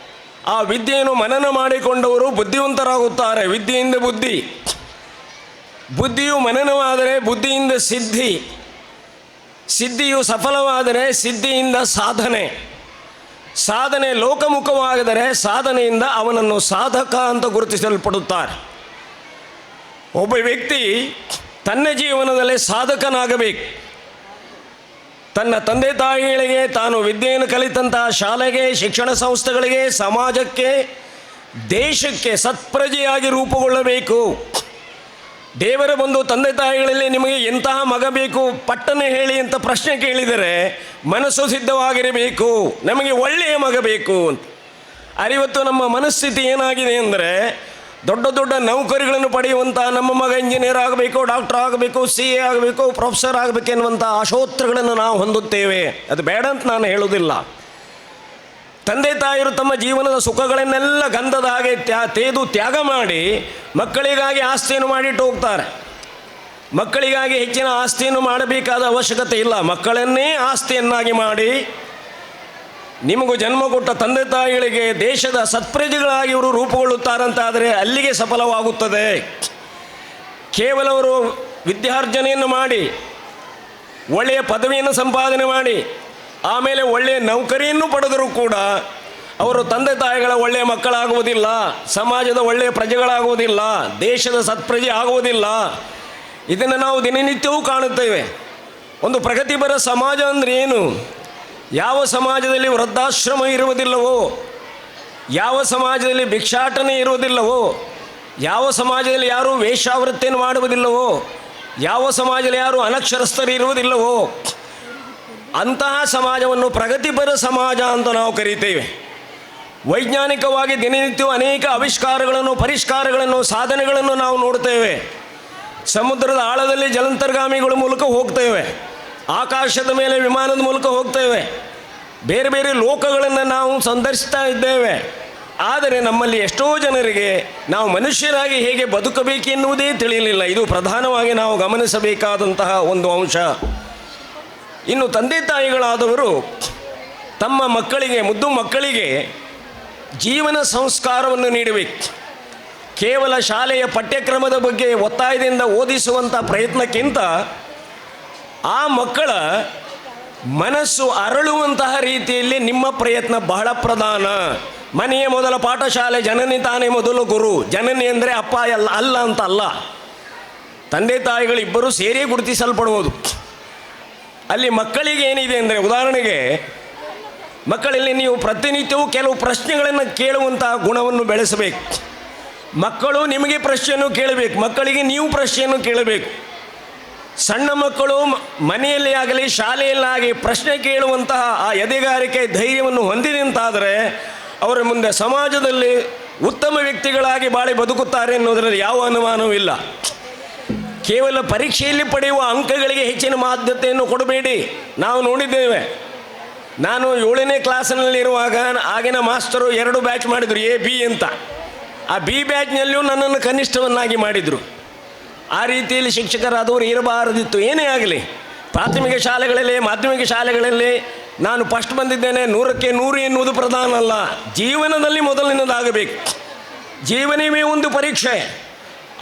ಆ ವಿದ್ಯೆಯನ್ನು ಮನನ ಮಾಡಿಕೊಂಡವರು ಬುದ್ಧಿವಂತರಾಗುತ್ತಾರೆ. ವಿದ್ಯೆಯಿಂದ ಬುದ್ಧಿ, ಬುದ್ಧಿಯು ಮನನವಾದರೆ ಬುದ್ಧಿಯಿಂದ ಸಿದ್ಧಿ, ಸಿದ್ಧಿಯು ಸಫಲವಾದರೆ ಸಿದ್ಧಿಯಿಂದ ಸಾಧನೆ, ಸಾಧನೆ ಲೋಕಮುಖವಾದರೆ ಸಾಧನೆಯಿಂದ ಅವನನ್ನು ಸಾಧಕ ಅಂತ ಗುರುತಿಸಲ್ಪಡುತ್ತಾರೆ. ಒಬ್ಬ ವ್ಯಕ್ತಿ ತನ್ನ ಜೀವನದಲ್ಲಿ ಸಾಧಕನಾಗಬೇಕು. ತನ್ನ ತಂದೆ ತಾಯಿಗಳಿಗೆ, ತಾನು ವಿದ್ಯೆಯನ್ನು ಕಲಿತಂತಹ ಶಾಲೆಗೆ, ಶಿಕ್ಷಣ ಸಂಸ್ಥೆಗಳಿಗೆ, ಸಮಾಜಕ್ಕೆ, ದೇಶಕ್ಕೆ ಸತ್ಪ್ರಜೆಯಾಗಿ ರೂಪುಗೊಳ್ಳಬೇಕು. ದೇವರ ಬಂದು ತಂದೆ ತಾಯಿಗಳಲ್ಲಿ ನಿಮಗೆ ಎಂತಹ ಮಗ ಬೇಕು ಪಟ್ಟನೆ ಹೇಳಿ ಅಂತ ಪ್ರಶ್ನೆ ಕೇಳಿದರೆ ಮನಸ್ಸು ಸಿದ್ಧವಾಗಿರಬೇಕು, ನಮಗೆ ಒಳ್ಳೆಯ ಮಗ ಬೇಕು ಅಂತ. ಇವತ್ತು ನಮ್ಮ ಮನಸ್ಥಿತಿ ಏನಾಗಿದೆ ಅಂದರೆ ದೊಡ್ಡ ದೊಡ್ಡ ನೌಕರಿಗಳನ್ನು ಪಡೆಯುವಂಥ ನಮ್ಮ ಮಗ ಇಂಜಿನಿಯರ್ ಆಗಬೇಕು, ಡಾಕ್ಟರ್ ಆಗಬೇಕು, CA ಆಗಬೇಕು, ಪ್ರೊಫೆಸರ್ ಆಗಬೇಕು ಎನ್ನುವಂಥ ಆಶೋತ್ತರಗಳನ್ನು ನಾವು ಹೊಂದುತ್ತೇವೆ. ಅದು ಬೇಡ ಅಂತ ನಾನು ಹೇಳುವುದಿಲ್ಲ. ತಂದೆ ತಾಯಿರು ತಮ್ಮ ಜೀವನದ ಸುಖಗಳನ್ನೆಲ್ಲ ಗಂಧದ ಹಾಗೆ ತೇದು ತ್ಯಾಗ ಮಾಡಿ ಮಕ್ಕಳಿಗಾಗಿ ಆಸ್ತಿಯನ್ನು ಮಾಡಿಟ್ಟು ಹೋಗ್ತಾರೆ. ಮಕ್ಕಳಿಗಾಗಿ ಹೆಚ್ಚಿನ ಆಸ್ತಿಯನ್ನು ಮಾಡಬೇಕಾದ ಅವಶ್ಯಕತೆ ಇಲ್ಲ. ಮಕ್ಕಳನ್ನೇ ಆಸ್ತಿಯನ್ನಾಗಿ ಮಾಡಿ ನಿಮಗೂ ಜನ್ಮ ಕೊಟ್ಟ ತಂದೆ ತಾಯಿಗಳಿಗೆ ದೇಶದ ಸತ್ಪ್ರಜೆಗಳಾಗಿ ಇವರು ರೂಪುಗೊಳ್ಳುತ್ತಾರಂತಾದರೆ ಅಲ್ಲಿಗೆ ಸಫಲವಾಗುತ್ತದೆ. ಕೇವಲ ಅವರು ವಿದ್ಯಾರ್ಜನೆಯನ್ನು ಮಾಡಿ ಒಳ್ಳೆಯ ಪದವಿಯನ್ನು ಸಂಪಾದನೆ ಮಾಡಿ ಆಮೇಲೆ ಒಳ್ಳೆಯ ನೌಕರಿಯನ್ನು ಪಡೆದರೂ ಕೂಡ ಅವರು ತಂದೆ ತಾಯಿಗಳ ಒಳ್ಳೆಯ ಮಕ್ಕಳಾಗುವುದಿಲ್ಲ, ಸಮಾಜದ ಒಳ್ಳೆಯ ಪ್ರಜೆಗಳಾಗುವುದಿಲ್ಲ, ದೇಶದ ಸತ್ಪ್ರಜೆ ಆಗುವುದಿಲ್ಲ. ಇದನ್ನು ನಾವು ದಿನನಿತ್ಯವೂ ಕಾಣುತ್ತೇವೆ. ಒಂದು ಪ್ರಗತಿಪರ ಸಮಾಜ ಅಂದರೆ ಏನು? ಯಾವ ಸಮಾಜದಲ್ಲಿ ವೃದ್ಧಾಶ್ರಮ ಇರುವುದಿಲ್ಲವೋ, ಯಾವ ಸಮಾಜದಲ್ಲಿ ಭಿಕ್ಷಾಟನೆ ಇರುವುದಿಲ್ಲವೋ, ಯಾವ ಸಮಾಜದಲ್ಲಿ ಯಾರೂ ವೇಶ್ಯಾವೃತ್ತಿಯನ್ನು ಮಾಡುವುದಿಲ್ಲವೋ, ಯಾವ ಸಮಾಜದಲ್ಲಿ ಯಾರೂ ಅನಕ್ಷರಸ್ಥರು ಇರುವುದಿಲ್ಲವೋ ಅಂತಹ ಸಮಾಜವನ್ನು ಪ್ರಗತಿಪರ ಸಮಾಜ ಅಂತ ನಾವು ಕರೀತೇವೆ. ವೈಜ್ಞಾನಿಕವಾಗಿ ದಿನನಿತ್ಯವೂ ಅನೇಕ ಆವಿಷ್ಕಾರಗಳನ್ನು, ಪರಿಷ್ಕಾರಗಳನ್ನು, ಸಾಧನೆಗಳನ್ನು ನಾವು ನೋಡ್ತೇವೆ. ಸಮುದ್ರದ ಆಳದಲ್ಲಿ ಜಲಾಂತರ್ಗಾಮಿಗಳ ಮೂಲಕ ಹೋಗ್ತೇವೆ, ಆಕಾಶದ ಮೇಲೆ ವಿಮಾನದ ಮೂಲಕ ಹೋಗ್ತೇವೆ, ಬೇರೆ ಬೇರೆ ಲೋಕಗಳನ್ನು ನಾವು ಸಂದರ್ಶಿಸ್ತಾ ಇದ್ದೇವೆ. ಆದರೆ ನಮ್ಮಲ್ಲಿ ಎಷ್ಟೋ ಜನರಿಗೆ ನಾವು ಮನುಷ್ಯರಾಗಿ ಹೇಗೆ ಬದುಕಬೇಕೆನ್ನುವುದೇ ತಿಳಿಯಲಿಲ್ಲ. ಇದು ಪ್ರಧಾನವಾಗಿ ನಾವು ಗಮನಿಸಬೇಕಾದಂತಹ ಒಂದು ಅಂಶ. ಇನ್ನು ತಂದೆ ತಾಯಿಗಳಾದವರು ತಮ್ಮ ಮಕ್ಕಳಿಗೆ, ಮುದ್ದು ಮಕ್ಕಳಿಗೆ ಜೀವನ ಸಂಸ್ಕಾರವನ್ನು ನೀಡಬೇಕು. ಕೇವಲ ಶಾಲೆಯ ಪಠ್ಯಕ್ರಮದ ಬಗ್ಗೆ ಒತ್ತಾಯದಿಂದ ಓದಿಸುವಂಥ ಪ್ರಯತ್ನಕ್ಕಿಂತ ಆ ಮಕ್ಕಳ ಮನಸ್ಸು ಅರಳುವಂತಹ ರೀತಿಯಲ್ಲಿ ನಿಮ್ಮ ಪ್ರಯತ್ನ ಬಹಳ ಪ್ರಧಾನ. ಮನೆಯ ಮೊದಲ ಪಾಠಶಾಲೆ, ಜನನಿ ತಾನೇ ಮೊದಲು ಗುರು. ಜನನಿ ಅಂದರೆ ಅಪ್ಪ ಅಲ್ಲ ಅಂತ ಅಲ್ಲ, ತಂದೆ ತಾಯಿಗಳಿಬ್ಬರೂ ಸೇರಿ ಗುರುತಿಸಲ್ಪಡುವುದು. ಅಲ್ಲಿ ಮಕ್ಕಳಿಗೆ ಏನಿದೆ ಅಂದರೆ, ಉದಾಹರಣೆಗೆ ಮಕ್ಕಳಲ್ಲಿ ನೀವು ಪ್ರತಿನಿತ್ಯವೂ ಕೆಲವು ಪ್ರಶ್ನೆಗಳನ್ನು ಕೇಳುವಂಥ ಗುಣವನ್ನು ಬೆಳೆಸಬೇಕು. ಮಕ್ಕಳು ನಿಮಗೆ ಪ್ರಶ್ನೆಯನ್ನು ಕೇಳಬೇಕು, ಮಕ್ಕಳಿಗೆ ನೀವು ಪ್ರಶ್ನೆಯನ್ನು ಕೇಳಬೇಕು. ಸಣ್ಣ ಮಕ್ಕಳು ಮನೆಯಲ್ಲಿ ಆಗಲಿ ಶಾಲೆಯಲ್ಲಾಗಿ ಪ್ರಶ್ನೆ ಕೇಳುವಂತಹ ಆ ಎದೆಗಾರಿಕೆ, ಧೈರ್ಯವನ್ನು ಹೊಂದಿದಂತಾದರೆ ಅವರ ಮುಂದೆ ಸಮಾಜದಲ್ಲಿ ಉತ್ತಮ ವ್ಯಕ್ತಿಗಳಾಗಿ ಬಾಳಿ ಬದುಕುತ್ತಾರೆ ಎನ್ನುವುದರಲ್ಲಿ ಯಾವ ಅನುಮಾನವೂ ಇಲ್ಲ. ಕೇವಲ ಪರೀಕ್ಷೆಯಲ್ಲಿ ಪಡೆಯುವ ಅಂಕಗಳಿಗೆ ಹೆಚ್ಚಿನ ಆದ್ಯತೆಯನ್ನು ಕೊಡಬೇಡಿ. ನಾವು ನೋಡಿದ್ದೇವೆ. ನಾನು 7ನೇ ಕ್ಲಾಸಿನಲ್ಲಿರುವಾಗ ಆಗಿನ ಮಾಸ್ತರು 2 ಬ್ಯಾಚ್ ಮಾಡಿದರು, A B ಅಂತ. ಆ B ಬ್ಯಾಚ್ನಲ್ಲಿಯೂ ನನ್ನನ್ನು ಕನಿಷ್ಠವನ್ನಾಗಿ ಮಾಡಿದರು. ಆ ರೀತಿಯಲ್ಲಿ ಶಿಕ್ಷಕರಾದವರು ಇರಬಾರದಿತ್ತು. ಏನೇ ಆಗಲಿ, ಪ್ರಾಥಮಿಕ ಶಾಲೆಗಳಲ್ಲಿ, ಮಾಧ್ಯಮಿಕ ಶಾಲೆಗಳಲ್ಲಿ ನಾನು ಫಸ್ಟ್ ಬಂದಿದ್ದೇನೆ, 100ಕ್ಕೆ 100 ಎನ್ನುವುದು ಪ್ರಧಾನ ಅಲ್ಲ. ಜೀವನದಲ್ಲಿ ಮೊದಲಿನದಾಗಬೇಕು. ಜೀವನವೇ ಒಂದು ಪರೀಕ್ಷೆ.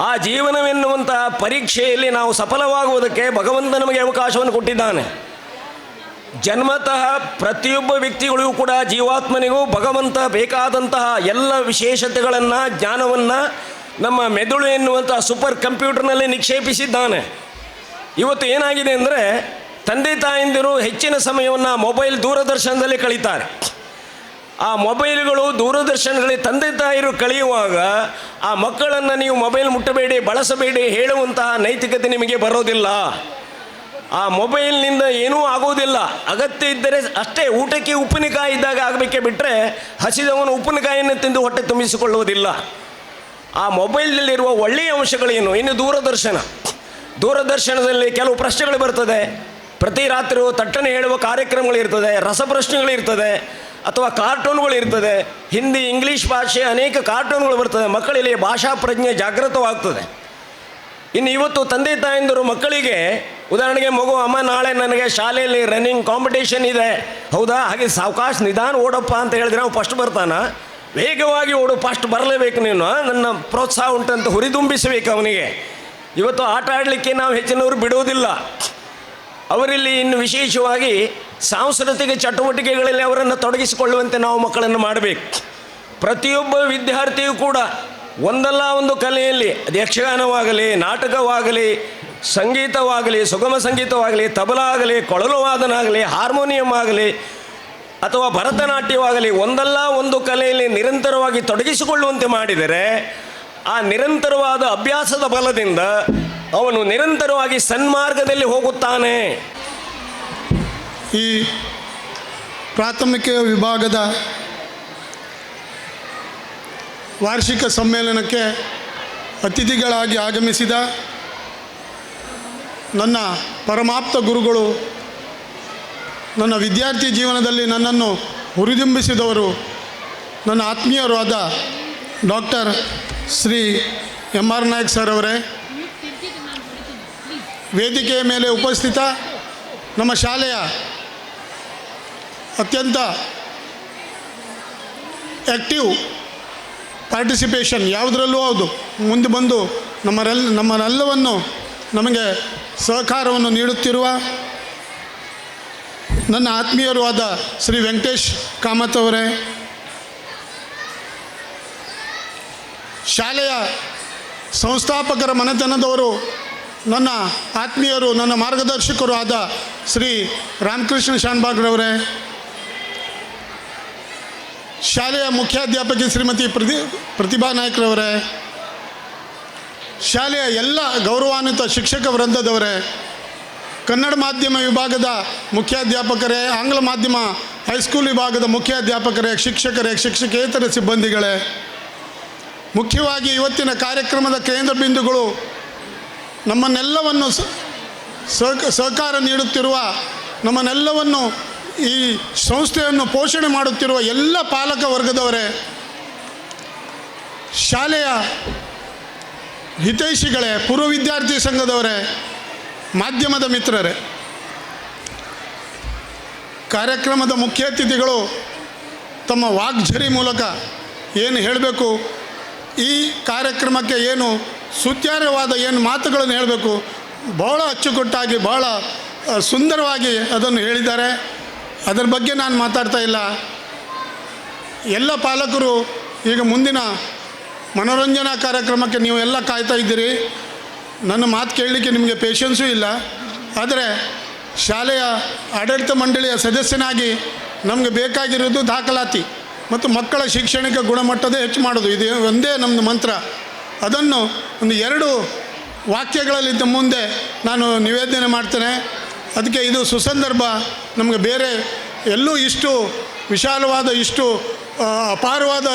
ಆ ಜೀವನವೆನ್ನುವಂಥ ಪರೀಕ್ಷೆಯಲ್ಲಿ ನಾವು ಸಫಲವಾಗುವುದಕ್ಕೆ ಭಗವಂತ ನಮಗೆ ಅವಕಾಶವನ್ನು ಕೊಟ್ಟಿದ್ದಾನೆ. ಜನ್ಮತಃ ಪ್ರತಿಯೊಬ್ಬ ವ್ಯಕ್ತಿಗಳಿಗೂ ಕೂಡ, ಜೀವಾತ್ಮನಿಗೂ ಭಗವಂತ ಬೇಕಾದಂತಹ ಎಲ್ಲ ವಿಶೇಷತೆಗಳನ್ನು, ಜ್ಞಾನವನ್ನು ನಮ್ಮ ಮೆದುಳು ಎನ್ನುವಂಥ ಸೂಪರ್ ಕಂಪ್ಯೂಟರ್ನಲ್ಲಿ ನಿಕ್ಷೇಪಿಸಿದ್ದಾನೆ. ಇವತ್ತು ಏನಾಗಿದೆ ಅಂದರೆ, ತಂದೆ ತಾಯಂದಿರು ಹೆಚ್ಚಿನ ಸಮಯವನ್ನು ಮೊಬೈಲ್, ದೂರದರ್ಶನದಲ್ಲಿ ಕಳೀತಾರೆ. ಆ ಮೊಬೈಲ್ಗಳು, ದೂರದರ್ಶನಗಳಲ್ಲಿ ತಂದೆ ತಾಯಿರು ಕಳೆಯುವಾಗ ಆ ಮಕ್ಕಳನ್ನು ನೀವು ಮೊಬೈಲ್ ಮುಟ್ಟಬೇಡಿ, ಬಳಸಬೇಡಿ ಹೇಳುವಂತಹ ನೈತಿಕತೆ ನಿಮಗೆ ಬರೋದಿಲ್ಲ. ಆ ಮೊಬೈಲ್ನಿಂದ ಏನೂ ಆಗೋದಿಲ್ಲ. ಅಗತ್ಯ ಇದ್ದರೆ ಅಷ್ಟೇ. ಊಟಕ್ಕೆ ಉಪ್ಪಿನಕಾಯಿ ಇದ್ದಾಗ ಆಗಬೇಕೆ ಬಿಟ್ಟರೆ ಹಸಿದವನು ಉಪ್ಪಿನಕಾಯಿಯನ್ನು ತಿಂದು ಹೊಟ್ಟೆ ತುಂಬಿಸಿಕೊಳ್ಳುವುದಿಲ್ಲ. ಆ ಮೊಬೈಲ್ನಲ್ಲಿರುವ ಒಳ್ಳೆಯ ಅಂಶಗಳೇನು? ಇನ್ನು ದೂರದರ್ಶನದಲ್ಲಿ ಕೆಲವು ಪ್ರಶ್ನೆಗಳು ಬರ್ತದೆ. ಪ್ರತಿ ರಾತ್ರಿ ತಟ್ಟನೆ ಹೇಳುವ ಕಾರ್ಯಕ್ರಮಗಳಿರ್ತದೆ, ರಸಪ್ರಶ್ನೆಗಳಿರ್ತದೆ. ಅಥವಾ ಕಾರ್ಟೂನ್ಗಳು ಇರ್ತದೆ, ಹಿಂದಿ ಇಂಗ್ಲೀಷ್ ಭಾಷೆ ಅನೇಕ ಕಾರ್ಟೂನ್ಗಳು ಬರ್ತದೆ, ಮಕ್ಕಳಲ್ಲಿ ಭಾಷಾ ಪ್ರಜ್ಞೆ ಜಾಗೃತವಾಗ್ತದೆ. ಇನ್ನು ಇವತ್ತು ತಂದೆ ತಾಯಂದಿರು ಮಕ್ಕಳಿಗೆ ಉದಾಹರಣೆಗೆ ಮಗು ಅಮ್ಮ ನಾಳೆ ನನಗೆ ಶಾಲೆಯಲ್ಲಿ ರನ್ನಿಂಗ್ ಕಾಂಪಿಟೇಷನ್ ಇದೆ, ಹೌದಾ, ಹಾಗೆ ಸಾವಕಾಶ ನಿಧಾನ ಓಡಪ್ಪ ಅಂತ ಹೇಳಿದ್ರೆ ನಾವು ಫಸ್ಟ್ ಬರ್ತಾನ, ವೇಗವಾಗಿ ಓಡು, ಫಸ್ಟ್ ಬರಲೇಬೇಕು ನೀನು, ನನ್ನ ಪ್ರೋತ್ಸಾಹ ಉಂಟಂತ ಹುರಿದುಂಬಿಸಬೇಕು ಅವನಿಗೆ. ಇವತ್ತು ಆಟ ಆಡಲಿಕ್ಕೆ ನಾವು ಹೆಚ್ಚಿನವರು ಬಿಡುವುದಿಲ್ಲ. ಅವರಲ್ಲಿ ಇನ್ನು ವಿಶೇಷವಾಗಿ ಸಾಂಸ್ಕೃತಿಕ ಚಟುವಟಿಕೆಗಳಲ್ಲಿ ಅವರನ್ನು ತೊಡಗಿಸಿಕೊಳ್ಳುವಂತೆ ನಾವು ಮಕ್ಕಳನ್ನು ಮಾಡಬೇಕು. ಪ್ರತಿಯೊಬ್ಬ ವಿದ್ಯಾರ್ಥಿಯೂ ಕೂಡ ಒಂದಲ್ಲ ಒಂದು ಕಲೆಯಲ್ಲಿ, ಅದು ಯಕ್ಷಗಾನವಾಗಲಿ, ನಾಟಕವಾಗಲಿ, ಸಂಗೀತವಾಗಲಿ, ಸುಗಮ ಸಂಗೀತವಾಗಲಿ, ತಬಲ ಆಗಲಿ, ಕೊಳಲು ವಾದನ ಆಗಲಿ, ಹಾರ್ಮೋನಿಯಂ ಆಗಲಿ ಅಥವಾ ಭರತನಾಟ್ಯವಾಗಲಿ, ಒಂದಲ್ಲ ಒಂದು ಕಲೆಯಲ್ಲಿ ನಿರಂತರವಾಗಿ ತೊಡಗಿಸಿಕೊಳ್ಳುವಂತೆ ಮಾಡಿದರೆ ಆ ನಿರಂತರವಾದ ಅಭ್ಯಾಸದ ಬಲದಿಂದ ಅವನು ನಿರಂತರವಾಗಿ ಸನ್ಮಾರ್ಗದಲ್ಲಿ ಹೋಗುತ್ತಾನೆ. ಈ ಪ್ರಾಥಮಿಕ ವಿಭಾಗದ ವಾರ್ಷಿಕ ಸಮ್ಮೇಳನಕ್ಕೆ ಅತಿಥಿಗಳಾಗಿ ಆಗಮಿಸಿದ ನನ್ನ ಪರಮಾಪ್ತ ಗುರುಗಳು, ನನ್ನ ವಿದ್ಯಾರ್ಥಿ ಜೀವನದಲ್ಲಿ ನನ್ನನ್ನು ಹುರಿದುಂಬಿಸಿದವರು, ನನ್ನ ಆತ್ಮೀಯರು ಆದ doctor Shri M.R. Nayak sir ಅವರೇ, ವೇದಿಕೆಯ ಮೇಲೆ ಉಪಸ್ಥಿತ ನಮ್ಮ ಶಾಲೆಯ ಅತ್ಯಂತ ಆ್ಯಕ್ಟಿವ್ ಪಾರ್ಟಿಸಿಪೇಷನ್ ಯಾವುದರಲ್ಲೂ ಹೌದು ಮುಂದೆ ಬಂದು ನಮ್ಮನ್ನೆಲ್ಲವನ್ನು ನಮಗೆ ಸಹಕಾರವನ್ನು ನೀಡುತ್ತಿರುವ ನನ್ನ ಆತ್ಮೀಯರು ಆದ ಶ್ರೀ ವೆಂಕಟೇಶ್ ಕಾಮತ್ ಅವರೇ, ಶಾಲೆಯ ಸಂಸ್ಥಾಪಕರ ಮನೆತನದವರು, ನನ್ನ ಆತ್ಮೀಯರು, ನನ್ನ ಮಾರ್ಗದರ್ಶಕರು ಆದ ಶ್ರೀ ರಾಮಕೃಷ್ಣ ಶಾನ್ಭಾಗ್ರವರೇ, ಶಾಲೆಯ ಮುಖ್ಯಾಧ್ಯಾಪಕಿ ಶ್ರೀಮತಿ ಪ್ರತಿಭಾ ನಾಯ್ಕರವರೇ, ಶಾಲೆಯ ಎಲ್ಲ ಗೌರವಾನ್ವಿತ ಶಿಕ್ಷಕ ವೃಂದದವರೇ, ಕನ್ನಡ ಮಾಧ್ಯಮ ವಿಭಾಗದ ಮುಖ್ಯಾಧ್ಯಾಪಕರೇ, ಆಂಗ್ಲ ಮಾಧ್ಯಮ ಹೈಸ್ಕೂಲ್ ವಿಭಾಗದ ಮುಖ್ಯಾಧ್ಯಾಪಕರೇ, ಶಿಕ್ಷಕರೇ, ಶಿಕ್ಷಕೇತರ ಸಿಬ್ಬಂದಿಗಳೇ, ಮುಖ್ಯವಾಗಿ ಇವತ್ತಿನ ಕಾರ್ಯಕ್ರಮದ ಕೇಂದ್ರ ಬಿಂದುಗಳು ನಮ್ಮನ್ನೆಲ್ಲವನ್ನು ಸಹಕಾರ ನೀಡುತ್ತಿರುವ, ನಮ್ಮನ್ನೆಲ್ಲವನ್ನು ಈ ಸಂಸ್ಥೆಯನ್ನು ಪೋಷಣೆ ಮಾಡುತ್ತಿರುವ ಎಲ್ಲ ಪಾಲಕ ವರ್ಗದವರೇ, ಶಾಲೆಯ ಹಿತೈಷಿಗಳೇ, ಪೂರ್ವ ವಿದ್ಯಾರ್ಥಿ ಸಂಘದವರೇ, ಮಾಧ್ಯಮದ ಮಿತ್ರರೇ, ಕಾರ್ಯಕ್ರಮದ ಮುಖ್ಯ ಅತಿಥಿಗಳು ತಮ್ಮ ವಾಗ್ಝರಿ ಮೂಲಕ ಏನು ಹೇಳಬೇಕು, ಈ ಕಾರ್ಯಕ್ರಮಕ್ಕೆ ಏನು ಸುತ್ಯಾರವಾದ ಏನು ಮಾತುಗಳನ್ನು ಹೇಳಬೇಕು, ಬಹಳ ಅಚ್ಚುಕಟ್ಟಾಗಿ ಬಹಳ ಸುಂದರವಾಗಿ ಅದನ್ನು ಹೇಳಿದ್ದಾರೆ. ಅದರ ಬಗ್ಗೆ ನಾನು ಮಾತಾಡ್ತಾ ಇಲ್ಲ. ಎಲ್ಲ ಪಾಲಕರು ಈಗ ಮುಂದಿನ ಮನೋರಂಜನಾ ಕಾರ್ಯಕ್ರಮಕ್ಕೆ ನೀವು ಎಲ್ಲ ಕಾಯ್ತಾ ಇದ್ದೀರಿ. ನನ್ನ ಮಾತು ಕೇಳಲಿಕ್ಕೆ ನಿಮಗೆ ಪೇಷನ್ಸೂ ಇಲ್ಲ. ಆದರೆ ಶಾಲೆಯ ಆಡಳಿತ ಮಂಡಳಿಯ ಸದಸ್ಯನಾಗಿ ನಮಗೆ ಬೇಕಾಗಿರೋದು ದಾಖಲಾತಿ ಮತ್ತು ಮಕ್ಕಳ ಶೈಕ್ಷಣಿಕ ಗುಣಮಟ್ಟದ ಹೆಚ್ಚು ಮಾಡೋದು, ಇದು ಒಂದೇ ನಮ್ಮದು ಮಂತ್ರ. ಅದನ್ನು ಒಂದು 2 ವಾಕ್ಯಗಳಲ್ಲಿ ಮುಂದೆ ನಾನು ನಿವೇದನೆ ಮಾಡ್ತೇನೆ. ಅದಕ್ಕೆ ಇದು ಸುಸಂದರ್ಭ. ನಮಗೆ ಬೇರೆ ಎಲ್ಲೂ ಇಷ್ಟು ವಿಶಾಲವಾದ, ಇಷ್ಟು ಅಪಾರವಾದ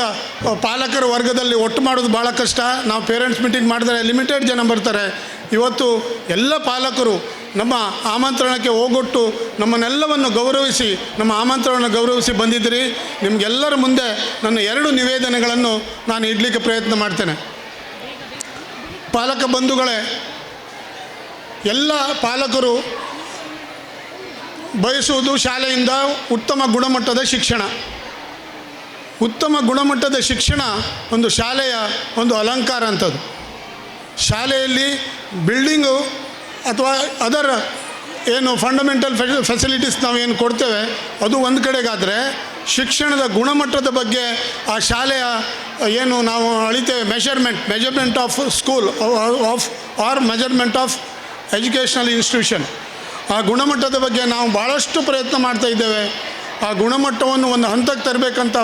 ಪಾಲಕರ ವರ್ಗದಲ್ಲಿ ಒಟ್ಟು ಮಾಡೋದು ಭಾಳ ಕಷ್ಟ. ನಾವು ಪೇರೆಂಟ್ಸ್ ಮೀಟಿಂಗ್ ಮಾಡಿದರೆ ಲಿಮಿಟೆಡ್ ಜನ ಬರ್ತಾರೆ. ಇವತ್ತು ಎಲ್ಲ ಪಾಲಕರು ನಮ್ಮ ಆಮಂತ್ರಣಕ್ಕೆ ಹೋಗೊಟ್ಟು ನಮ್ಮನ್ನೆಲ್ಲವನ್ನು ಗೌರವಿಸಿ, ನಮ್ಮ ಆಮಂತ್ರಣವನ್ನು ಗೌರವಿಸಿ ಬಂದಿದ್ದೀರಿ. ನಿಮಗೆಲ್ಲರ ಮುಂದೆ ನನ್ನ 2 ನಿವೇದನೆಗಳನ್ನು ನಾನು ಇಡಲಿಕ್ಕೆ ಪ್ರಯತ್ನ ಮಾಡ್ತೇನೆ. ಪಾಲಕ ಬಂಧುಗಳೇ, ಎಲ್ಲ ಪಾಲಕರು ಬಯಸುವುದು ಶಾಲೆಯಿಂದ ಉತ್ತಮ ಗುಣಮಟ್ಟದ ಶಿಕ್ಷಣ. ಉತ್ತಮ ಗುಣಮಟ್ಟದ ಶಿಕ್ಷಣ ಒಂದು ಶಾಲೆಯ ಒಂದು ಅಲಂಕಾರ ಅಂಥದ್ದು. ಶಾಲೆಯಲ್ಲಿ ಬಿಲ್ಡಿಂಗು ಅಥವಾ ಅದರ ಏನು ಫಂಡಮೆಂಟಲ್ ಫೆಸಿಲಿಟೀಸ್ ನಾವೇನು ಕೊಡ್ತೇವೆ ಅದು ಒಂದು ಕಡೆಗಾದರೆ, ಶಿಕ್ಷಣದ ಗುಣಮಟ್ಟದ ಬಗ್ಗೆ ಆ ಶಾಲೆಯ ಏನು ನಾವು ಅಳಿತೇವೆ, measurement of school or measurement of educational institution, ಆ ಗುಣಮಟ್ಟದ ಬಗ್ಗೆ ನಾವು ಭಾಳಷ್ಟು ಪ್ರಯತ್ನ ಮಾಡ್ತಾಯಿದ್ದೇವೆ. ಆ ಗುಣಮಟ್ಟವನ್ನು ಒಂದು ಹಂತಕ್ಕೆ ತರಬೇಕಂತ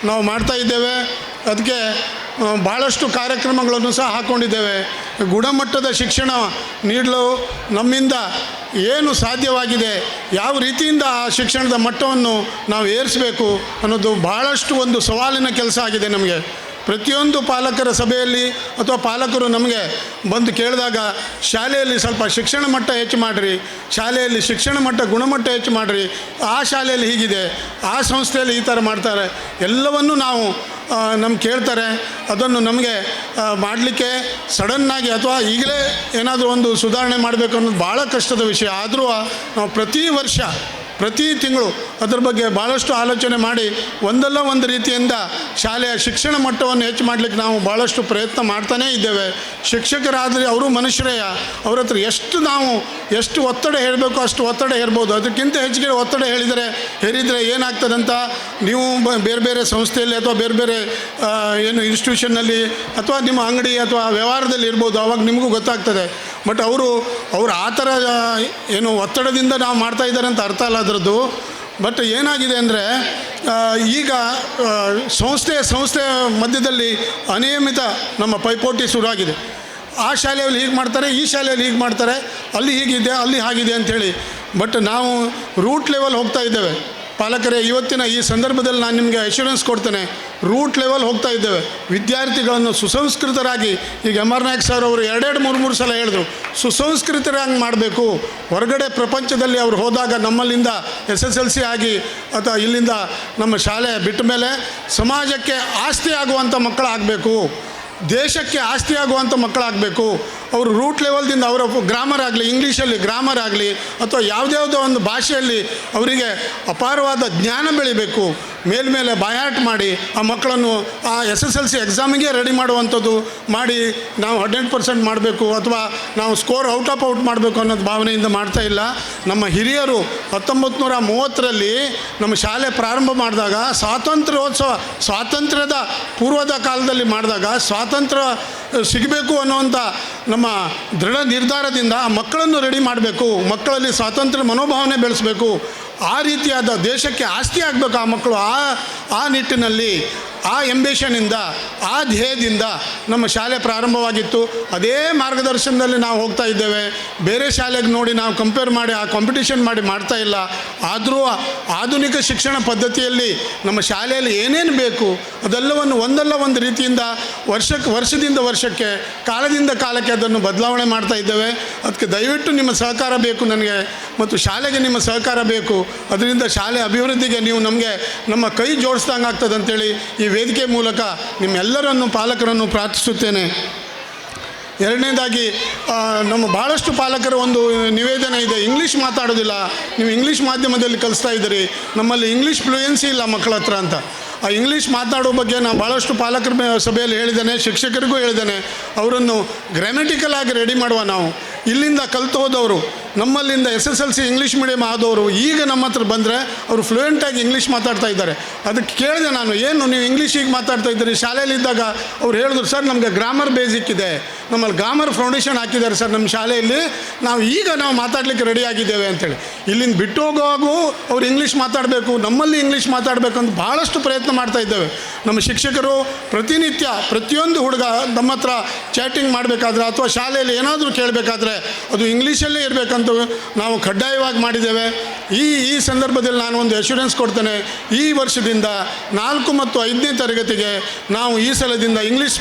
ನಾವು ಮಾಡ್ತಾಯಿದ್ದೇವೆ. ಅದಕ್ಕೆ ಭಾಳಷ್ಟು ಕಾರ್ಯಕ್ರಮಗಳನ್ನು ಸಹ ಹಾಕ್ಕೊಂಡಿದ್ದೇವೆ. ಗುಣಮಟ್ಟದ ಶಿಕ್ಷಣ ನೀಡಲು ನಮ್ಮಿಂದ ಏನು ಸಾಧ್ಯವಾಗಿದೆ, ಯಾವ ರೀತಿಯಿಂದ ಆ ಶಿಕ್ಷಣದ ಮಟ್ಟವನ್ನು ನಾವು ಏರಿಸಬೇಕು ಅನ್ನೋದು ಭಾಳಷ್ಟು ಒಂದು ಸವಾಲಿನ ಕೆಲಸ ಆಗಿದೆ ನಮಗೆ. ಪ್ರತಿಯೊಂದು ಪಾಲಕರ ಸಭೆಯಲ್ಲಿ ಅಥವಾ ಪಾಲಕರು ನಮಗೆ ಬಂದು ಕೇಳಿದಾಗ ಶಾಲೆಯಲ್ಲಿ ಸ್ವಲ್ಪ ಶಿಕ್ಷಣ ಮಟ್ಟ ಹೆಚ್ಚು ಮಾಡಿರಿ, ಶಾಲೆಯಲ್ಲಿ ಶಿಕ್ಷಣ ಮಟ್ಟ ಗುಣಮಟ್ಟ ಹೆಚ್ಚು ಮಾಡಿರಿ, ಆ ಶಾಲೆಯಲ್ಲಿ ಹೀಗಿದೆ, ಆ ಸಂಸ್ಥೆಯಲ್ಲಿ ಈ ಥರ ಮಾಡ್ತಾರೆ, ಎಲ್ಲವನ್ನೂ ನಾವು ನಮ್ಗೆ ಕೇಳ್ತಾರೆ. ಅದನ್ನು ನಮಗೆ ಮಾಡಲಿಕ್ಕೆ ಸಡನ್ನಾಗಿ ಅಥವಾ ಈಗಲೇ ಏನಾದರೂ ಒಂದು ಸುಧಾರಣೆ ಮಾಡಬೇಕು ಅನ್ನೋದು ಭಾಳ ಕಷ್ಟದ ವಿಷಯ. ಆದರೂ ನಾವು ಪ್ರತಿ ತಿಂಗಳು ಅದ್ರ ಬಗ್ಗೆ ಭಾಳಷ್ಟು ಆಲೋಚನೆ ಮಾಡಿ ಒಂದಲ್ಲ ಒಂದು ರೀತಿಯಿಂದ ಶಾಲೆಯ ಶಿಕ್ಷಣ ಮಟ್ಟವನ್ನು ಹೆಚ್ಚು ಮಾಡಲಿಕ್ಕೆ ನಾವು ಭಾಳಷ್ಟು ಪ್ರಯತ್ನ ಮಾಡ್ತಾನೇ ಇದ್ದೇವೆ. ಶಿಕ್ಷಕರಾದರೆ ಅವರು ಮನುಷ್ಯರೇಯ, ಅವ್ರ ಹತ್ರ ಎಷ್ಟು ಒತ್ತಡ ಹೇಳಬೇಕು ಅಷ್ಟು ಒತ್ತಡ ಹೇರ್ಬೋದು. ಅದಕ್ಕಿಂತ ಹೆಚ್ಚಿಗೆ ಒತ್ತಡ ಹೇರಿದರೆ ಏನಾಗ್ತದಂತ ನೀವು ಬೇರೆ ಬೇರೆ ಸಂಸ್ಥೆಯಲ್ಲಿ ಅಥವಾ ಬೇರೆ ಬೇರೆ ಇನ್ಸ್ಟಿಟ್ಯೂಷನ್ನಲ್ಲಿ ಅಥವಾ ನಿಮ್ಮ ಅಂಗಡಿ ಅಥವಾ ವ್ಯವಹಾರದಲ್ಲಿ ಇರ್ಬೋದು, ಆವಾಗ ನಿಮಗೂ ಗೊತ್ತಾಗ್ತದೆ. ಬಟ್ ಅವರು ಆ ಥರ ಒತ್ತಡದಿಂದ ನಾವು ಮಾಡ್ತಾಯಿದ್ದಾರೆ ಅಂತ ಅರ್ಥ ಅಲ್ಲ ಅದರದ್ದು. ಬಟ್ ಏನಾಗಿದೆ ಅಂದರೆ ಈಗ ಸಂಸ್ಥೆ ಮಧ್ಯದಲ್ಲಿ ಅನಿಯಮಿತ ನಮ್ಮ ಪೈಪೋಟಿ ಶುರುವಾಗಿದೆ. ಆ ಶಾಲೆಯಲ್ಲಿ ಹೀಗೆ ಮಾಡ್ತಾರೆ, ಈ ಶಾಲೆಯಲ್ಲಿ ಹೀಗೆ ಮಾಡ್ತಾರೆ, ಅಲ್ಲಿ ಹೀಗಿದೆ, ಅಲ್ಲಿ ಹಾಗಿದೆ ಅಂಥೇಳಿ. ಬಟ್ ನಾವು ರೂಟ್ ಲೆವೆಲ್ ಹೋಗ್ತಾ ಇದ್ದೇವೆ. ಪಾಲಕರೇ, ಇವತ್ತಿನ ಈ ಸಂದರ್ಭದಲ್ಲಿ ನಾನು ನಿಮಗೆ ಅಶ್ಯೂರೆನ್ಸ್ ಕೊಡ್ತೇನೆ, ರೂಟ್ ಲೆವೆಲ್ ಹೋಗ್ತಾ ಇದ್ದೇವೆ. ವಿದ್ಯಾರ್ಥಿಗಳನ್ನು ಸುಸಂಸ್ಕೃತರಾಗಿ, ಈಗ ಎಮ್.ಆರ್. ನಾಯಕ್ ಸರ್ ಅವರು 2-3 ಸಲ ಹೇಳಿದ್ರು, ಸುಸಂಸ್ಕೃತರಾಗಿ ಮಾಡಬೇಕು. ಹೊರಗಡೆ ಪ್ರಪಂಚದಲ್ಲಿ ಅವರು ಹೋದಾಗ ನಮ್ಮಲ್ಲಿಂದ SSLC ಆಗಿ ಅಥವಾ ಇಲ್ಲಿಂದ ನಮ್ಮ ಶಾಲೆ ಬಿಟ್ಟ ಮೇಲೆ ಸಮಾಜಕ್ಕೆ ಆಸ್ತಿ ಆಗುವಂಥ ಮಕ್ಕಳಾಗಬೇಕು, ದೇಶಕ್ಕೆ ಆಸ್ತಿ ಆಗುವಂಥ ಮಕ್ಕಳಾಗಬೇಕು. ಅವರು ರೂಟ್ ಲೆವೆಲ್ದಿಂದ ಅವರ ಗ್ರಾಮರ್ ಆಗಲಿ, ಇಂಗ್ಲೀಷಲ್ಲಿ ಗ್ರಾಮರ್ ಆಗಲಿ ಅಥವಾ ಯಾವುದ್ಯಾವುದೋ ಒಂದು ಭಾಷೆಯಲ್ಲಿ ಅವರಿಗೆ ಅಪಾರವಾದ ಜ್ಞಾನ ಬೆಳಿಬೇಕು. ಮೇಲ್ಮೇಲೆ ಬಾಯಾಟ ಮಾಡಿ ಆ ಮಕ್ಕಳನ್ನು ಆ SSLC ಎಕ್ಸಾಮಿಗೆ ರೆಡಿ ಮಾಡುವಂಥದ್ದು ಮಾಡಿ ನಾವು 100% ಮಾಡಬೇಕು ಅಥವಾ ನಾವು ಸ್ಕೋರ್ ಔಟ್ ಮಾಡಬೇಕು ಅನ್ನೋದು ಭಾವನೆಯಿಂದ ಮಾಡ್ತಾ ಇಲ್ಲ. ನಮ್ಮ ಹಿರಿಯರು 1930ರಲ್ಲಿ ನಮ್ಮ ಶಾಲೆ ಪ್ರಾರಂಭ ಮಾಡಿದಾಗ ಸ್ವಾತಂತ್ರ್ಯದ ಪೂರ್ವದ ಕಾಲದಲ್ಲಿ ಮಾಡಿದಾಗ ಸ್ವಾತಂತ್ರ್ಯ ಸಿಗಬೇಕು ಅನ್ನುವಂಥ ನಮ್ಮ ದೃಢ ನಿರ್ಧಾರದಿಂದ ಆ ಮಕ್ಕಳನ್ನು ರೆಡಿ ಮಾಡಬೇಕು, ಮಕ್ಕಳಲ್ಲಿ ಸ್ವಾತಂತ್ರ್ಯ ಮನೋಭಾವನೆ ಬೆಳೆಸಬೇಕು, ಆ ರೀತಿಯಾದ ದೇಶಕ್ಕೆ ಆಸ್ತಿ ಆಗಬೇಕು ಆ ಮಕ್ಕಳು. ಆ ನಿಟ್ಟಿನಲ್ಲಿ ಆ ಎಂಬಿಷನಿಂದ ಆ ಧ್ಯೇಯದಿಂದ ನಮ್ಮ ಶಾಲೆ ಪ್ರಾರಂಭವಾಗಿತ್ತು. ಅದೇ ಮಾರ್ಗದರ್ಶನದಲ್ಲಿ ನಾವು ಹೋಗ್ತಾ ಇದ್ದೇವೆ. ಬೇರೆ ಶಾಲೆಗೆ ನೋಡಿ ನಾವು ಕಂಪೇರ್ ಮಾಡಿ ಆ ಕಾಂಪಿಟೇಷನ್ ಮಾಡಿ ಮಾಡ್ತಾ ಇಲ್ಲ. ಆದರೂ ಆಧುನಿಕ ಶಿಕ್ಷಣ ಪದ್ಧತಿಯಲ್ಲಿ ನಮ್ಮ ಶಾಲೆಯಲ್ಲಿ ಏನೇನು ಬೇಕು ಅದೆಲ್ಲವನ್ನು ಒಂದಲ್ಲ ಒಂದು ರೀತಿಯಿಂದ ವರ್ಷದಿಂದ ವರ್ಷಕ್ಕೆ, ಕಾಲದಿಂದ ಕಾಲಕ್ಕೆ ಅದನ್ನು ಬದಲಾವಣೆ ಮಾಡ್ತಾ ಇದ್ದೇವೆ. ಅದಕ್ಕೆ ದಯವಿಟ್ಟು ನಿಮ್ಮ ಸಹಕಾರ ಬೇಕು ನನಗೆ, ಮತ್ತು ಶಾಲೆಗೆ ನಿಮ್ಮ ಸಹಕಾರ ಬೇಕು. ಅದರಿಂದ ಶಾಲೆ ಅಭಿವೃದ್ಧಿಗೆ ನೀವು ನಮ್ಮ ಕೈ ಜೋಡಿಸ್ದಂಗೆ ಆಗ್ತದೆ ಅಂತೇಳಿ ಈ ವೇದಿಕೆ ಮೂಲಕ ನಿಮ್ಮೆಲ್ಲರನ್ನು ಪಾಲಕರನ್ನು ಪ್ರಾರ್ಥಿಸುತ್ತೇನೆ. ಎರಡನೇದಾಗಿ ನಮ್ಮ ಭಾಳಷ್ಟು ಪಾಲಕರ ಒಂದು ನಿವೇದನೆ ಇದೆ, ಇಂಗ್ಲೀಷ್ ಮಾತಾಡೋದಿಲ್ಲ, ನೀವು ಇಂಗ್ಲೀಷ್ ಮಾಧ್ಯಮದಲ್ಲಿ ಕಲಿಸ್ತಾ ಇದ್ದೀರಿ, ನಮ್ಮಲ್ಲಿ ಇಂಗ್ಲೀಷ್ ಫ್ಲೂಯೆನ್ಸಿ ಇಲ್ಲ ಮಕ್ಕಳ ಹತ್ರ ಅಂತ. ಆ ಇಂಗ್ಲೀಷ್ ಮಾತಾಡೋ ಬಗ್ಗೆ ನಾನು ಭಾಳಷ್ಟು ಪಾಲಕರ ಸಭೆಯಲ್ಲಿ ಹೇಳಿದ್ದೇನೆ, ಶಿಕ್ಷಕರಿಗೂ ಹೇಳಿದ್ದೇನೆ. ಅವರನ್ನು ಗ್ರಾಮೆಟಿಕಲ್ ಆಗಿ ರೆಡಿ ಮಾಡುವ. ನಾವು ಇಲ್ಲಿಂದ ಕಲಿತು ಹೋದವರು, ನಮ್ಮಲ್ಲಿಂದ SSLC ಇಂಗ್ಲೀಷ್ ಮೀಡಿಯಮ್ ಆದವರು ಈಗ ನಮ್ಮ ಹತ್ರ ಬಂದರೆ ಅವರು ಫ್ಲೂಯೆಂಟಾಗಿ ಇಂಗ್ಲೀಷ್ ಮಾತಾಡ್ತಾ ಇದ್ದಾರೆ. ಅದಕ್ಕೆ ಕೇಳಿದೆ ನಾನು, ಏನು ನೀವು ಇಂಗ್ಲೀಷಿಗೆ ಮಾತಾಡ್ತಾ ಇದ್ದೀರಿ? ಶಾಲೆಯಲ್ಲಿದ್ದಾಗ ಅವ್ರು ಹೇಳಿದ್ರು, ಸರ್ ನಮಗೆ ಗ್ರಾಮರ್ ಬೇಸಿಕ್ ಇದೆ, ನಮ್ಮಲ್ಲಿ ಗ್ರಾಮರ್ ಫೌಂಡೇಶನ್ ಹಾಕಿದ್ದಾರೆ ಸರ್ ನಮ್ಮ ಶಾಲೆಯಲ್ಲಿ, ನಾವು ಮಾತಾಡಲಿಕ್ಕೆ ರೆಡಿ ಆಗಿದ್ದೇವೆ ಅಂತೇಳಿ. ಇಲ್ಲಿಂದ ಬಿಟ್ಟು ಹೋಗುವಾಗೂ ಅವ್ರು ಇಂಗ್ಲೀಷ್ ಮಾತಾಡಬೇಕು, ನಮ್ಮಲ್ಲಿ ಇಂಗ್ಲೀಷ್ ಮಾತಾಡಬೇಕು ಅಂತ ಭಾಳಷ್ಟು ಪ್ರಯತ್ನ ಮಾಡ್ತಾ ಇದ್ದೇವೆ. ನಮ್ಮ ಶಿಕ್ಷಕರು ಪ್ರತಿನಿತ್ಯ ಪ್ರತಿಯೊಂದು ಹುಡುಗ ನಮ್ಮ ಹತ್ರ ಚಾಟಿಂಗ್ ಮಾಡಬೇಕಾದ್ರೆ ಅಥವಾ ಶಾಲೆಯಲ್ಲಿ ಏನಾದರೂ ಕೇಳಬೇಕಾದ್ರೆ ಅದು ಇಂಗ್ಲೀಷಲ್ಲೇ ಇರಬೇಕಂತ ನಾವು ಕಡ್ಡಾಯವಾಗಿ ಮಾಡಿದ್ದೇವೆ. ಈ ಸಂದರ್ಭದಲ್ಲಿ ನಾನು ಒಂದು ಅಶ್ಯೂರೆನ್ಸ್ ಕೊಡ್ತೇನೆ, ಈ ವರ್ಷದಿಂದ 4 ಮತ್ತು 5ನೇ ತರಗತಿಗೆ ನಾವು ಈ ಸಲದಿಂದ